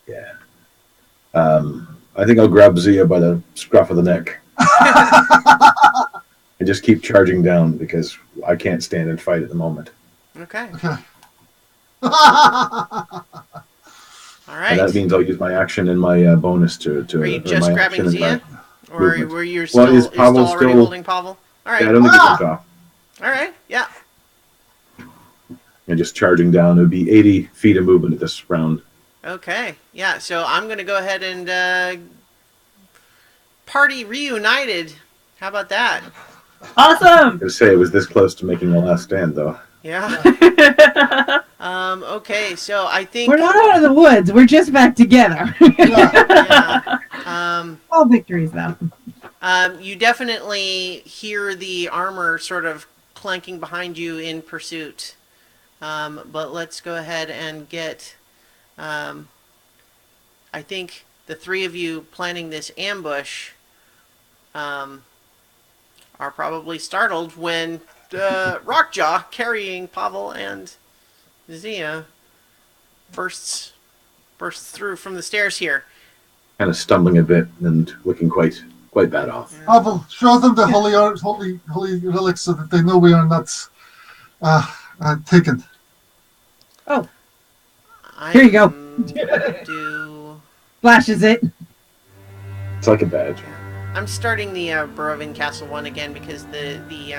Yeah. I think I'll grab Zia by the scruff of the neck. And just keep charging down because I can't stand and fight at the moment. Okay. Okay. All right. And that means I'll use my action and my bonus to. Are you just grabbing Zia? Or movement. were you still, is Pavel already still holding Pavel? All right. Yeah, I don't think it's hooked off. All right. Yeah. And just charging down. It would be 80 feet of movement at this round. Okay. Yeah. So I'm going to go ahead and party reunited. How about that? Awesome. I was going to say it was this close to making the last stand, though. Yeah. Okay. So I think We're not out of the woods. We're just back together. Yeah. All victories, though. You definitely hear the armor sort of clanking behind you in pursuit. But let's go ahead and get... I think the three of you planning this ambush are probably startled when Rockjaw, carrying Pavel and Zia, bursts through from the stairs here. Kind of stumbling a bit and looking quite bad off. Pavel, show them the holy relics so that they know we are not taken. Oh. Here you go. Flashes it. It's like a badge. I'm starting the Borovin Castle one again because the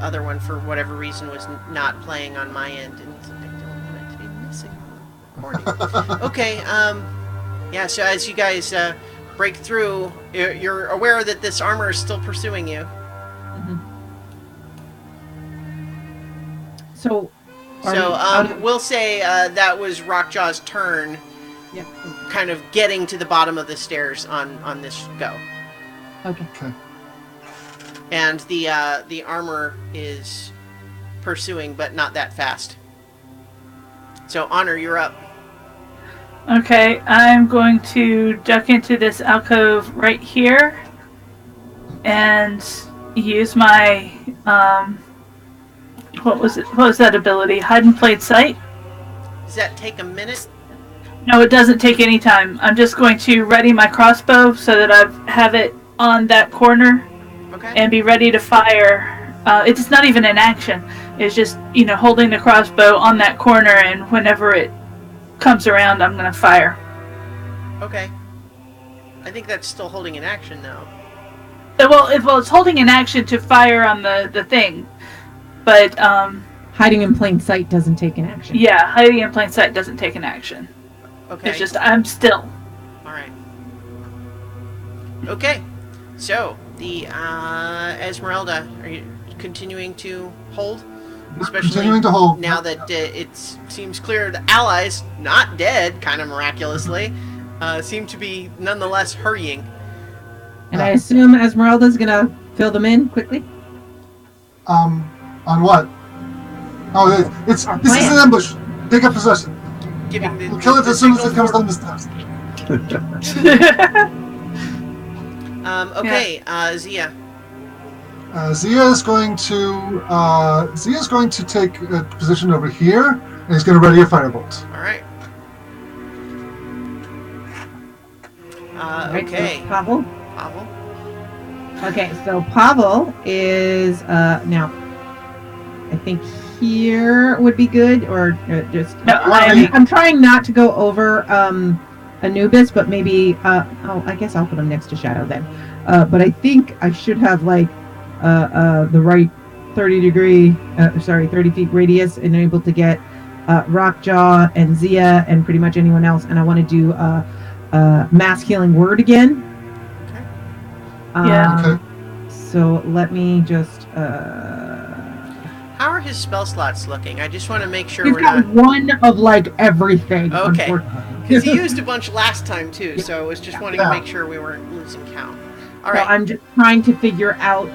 other one, for whatever reason, was not playing on my end, and I don't want it to be missing on the recording. Okay, yeah, so as you guys break through, you're aware that this armor is still pursuing you. Mm-hmm. So we'll say that was Rockjaw's turn, yeah, kind of getting to the bottom of the stairs on this go. Okay. And the armor is pursuing, but not that fast. So, Honor, you're up. Okay, I'm going to duck into this alcove right here and use my what was that ability? Hide in plain sight? Does that take a minute? No, it doesn't take any time. I'm just going to ready my crossbow so that I have it on that corner. Okay. And be ready to fire. It's not even an action. It's just, holding the crossbow on that corner, and whenever it comes around, I'm going to fire. Okay. I think that's still holding an action, though. Well, it's holding an action to fire on the thing. But, hiding in plain sight doesn't take an action. Yeah, hiding in plain sight doesn't take an action. Okay. It's just, I'm still. Alright. Okay. So, the Esmeralda, are you continuing to hold? Especially continuing to hold. Now that it seems clear the allies, not dead, kind of miraculously, seem to be nonetheless hurrying. And I assume Esmeralda's gonna fill them in quickly? On what? Oh, this is an ambush. Take up possession. We'll kill it as soon as it comes down the steps. Okay, Zia. Zia is going to take a position over here, and he's going to ready a firebolt. All right. Right, Okay. so Pavel. Pavel. Okay, so Pavel is now. I think here would be good, or just. No, I'm trying not to go over Anubis, but maybe. I guess I'll put him next to Shadow then. But I think I should have the right 30 feet radius, and able to get Rockjaw and Zia and pretty much anyone else. And I want to do mass healing word again. Okay. Yeah. Okay. So let me just. How are his spell slots looking? I just want to make sure He's we're got not. one of like everything. Okay. Unfortunately. Because he used a bunch last time too, so I was just wanting to make sure we weren't losing count. All right. So I'm just trying to figure out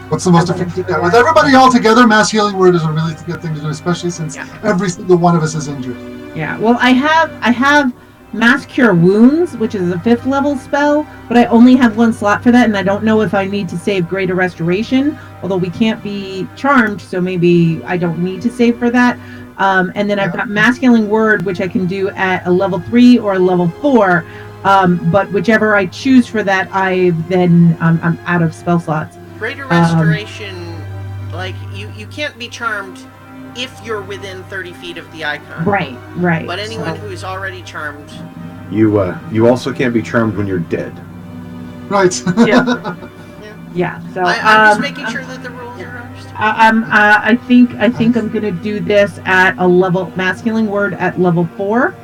what's the most effective. Yeah, with everybody all together, mass healing word is a really good thing to do, especially since every single one of us is injured. Yeah. Well, I have Mass Cure Wounds, which is a 5th level spell, but I only have 1 slot for that, and I don't know if I need to save Greater Restoration, although we can't be charmed, so maybe I don't need to save for that. And then I've got Mass Healing Word, which I can do at a level 3 or a level 4, but whichever I choose for that, I'm out of spell slots. Greater Restoration, like, you can't be charmed if you're within 30 feet of the icon. Right. But anyone who is already charmed... You also can't be charmed when you're dead. Right. Yeah. So I'm just making sure that the rules are understood. I think I'm gonna do this at a level Mass Healing Word at level 4.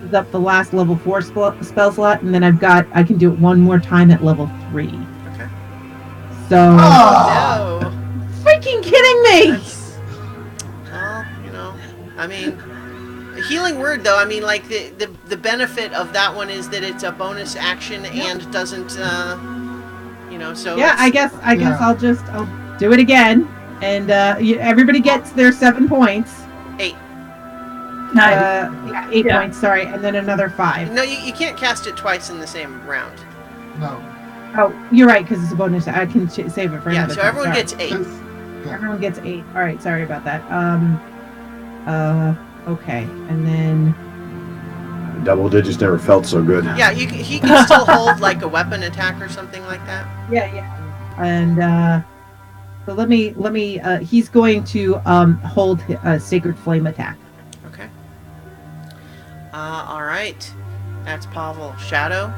Is up the last level 4 spell slot, and then I can do it one more time at level 3. Okay. So. Oh no! Freaking kidding me! Well, I mean, the healing word though. I mean, like the benefit of that one is that it's a bonus action and doesn't, So yeah, I guess I'll do it again, and everybody gets their 7 points. 8. 8 points. Sorry, and then another 5. No, you can't cast it twice in the same round. No. Oh, you're right, because it's a bonus. I can save it for another. So time. everyone Sorry. gets 8. Everyone gets 8. All right, sorry about that. Okay, and then Double digits never felt so good. Yeah, he can still hold like a weapon attack or something like that. Yeah. And so let me. He's going to hold a Sacred Flame attack. Okay. All right. That's Pavel. Shadow.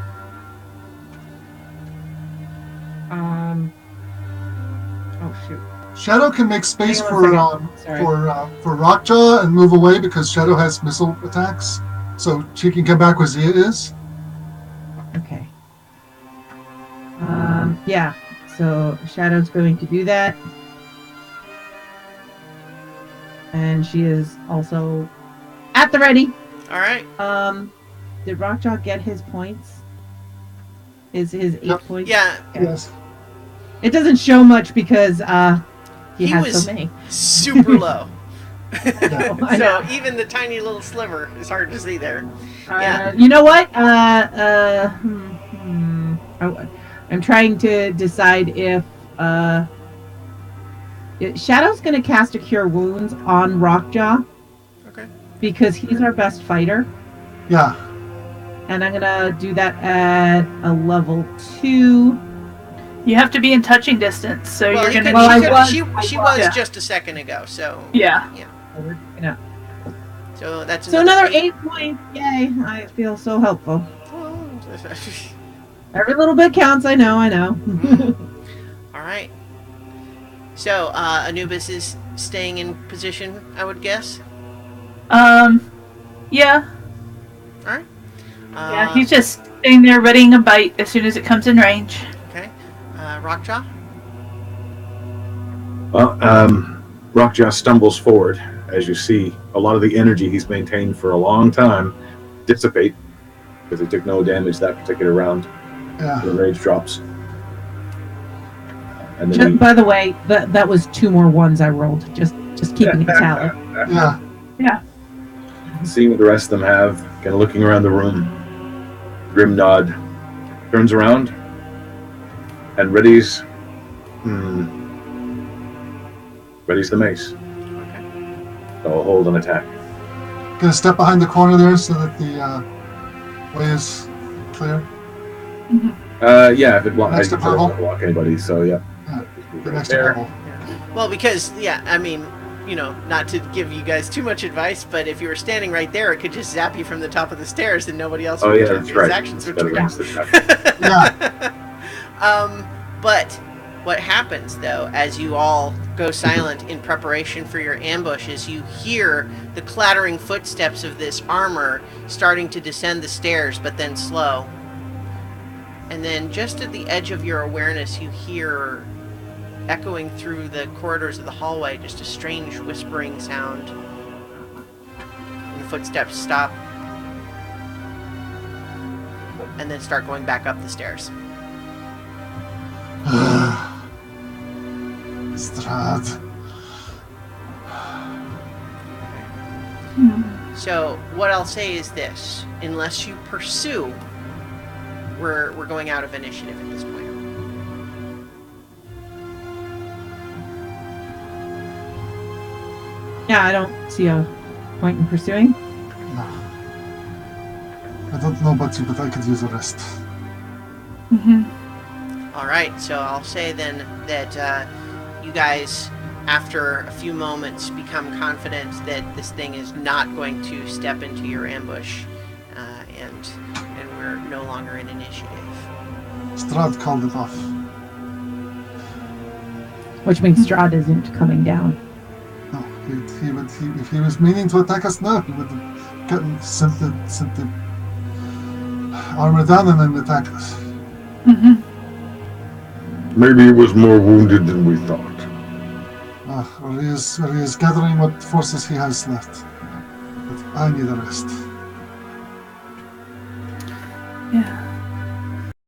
Oh shoot. Shadow can make space for Sorry. Rockjaw and move away because Shadow has missile attacks, so she can come back where Zia is. Okay. Yeah. So Shadow's going to do that, and she is also at the ready. All right. Did Rockjaw get his points? Is his 8 points? Yeah. Okay. Yes. It doesn't show much because he has was so many. super low. I So know. even the tiny little sliver is hard to see there. You know what? I'm trying to decide if Shadow's going to cast a Cure Wounds on Rockjaw. Okay. Because he's our best fighter. Yeah. And I'm going to do that at a level 2. You have to be in touching distance, so Well, you're gonna. she was just a second ago, so Yeah. So that's another 8 points. Yay! I feel so helpful. Every little bit counts. I know. All right. So Anubis is staying in position, I would guess. Yeah. All right. Yeah, he's just staying there readying a bite as soon as it comes in range. Okay. Rockjaw? Well, Rockjaw stumbles forward. As you see, a lot of the energy he's maintained for a long time dissipate because he took no damage that particular round. Yeah. The rage drops. And then By the way, that was 2 more ones I rolled. Just keeping a tally. Yeah. Yeah. seeing what the rest of them have, kind of looking around the room. Grimnod turns around and readies the mace. Okay. So I'll hold an attack. Gonna step behind the corner there so that the way is clear. Yeah, if it blocks, I Next to don't want to purple. block anybody, so yeah. The Right next there. level. Well, because, yeah, I mean, you know, not to give you guys too much advice, but if you were standing right there, it could just zap you from the top of the stairs and nobody else Oh would yeah, turn that's his right. actions would Better turn. against the attack. Yeah. But what happens, though, as you all go silent in preparation for your ambush, is you hear the clattering footsteps of this armor starting to descend the stairs, but then slow. And then just at the edge of your awareness, you hear echoing through the corridors of the hallway, just a strange whispering sound. And the footsteps stop. And then start going back up the stairs. Strahd. So what I'll say is this: unless you pursue, we're going out of initiative at this point. Yeah, I don't see a point in pursuing. No. I don't know about you, but I could use a rest. All right, so I'll say then that you guys, after a few moments, become confident that this thing is not going to step into your ambush, and we're no longer in initiative. Strahd called it off. Which means Strahd isn't coming down. No, if he was meaning to attack us now, he would have sent the armor down and then attacked us. Maybe he was more wounded than we thought. Or he is gathering what forces he has left. But I need a rest.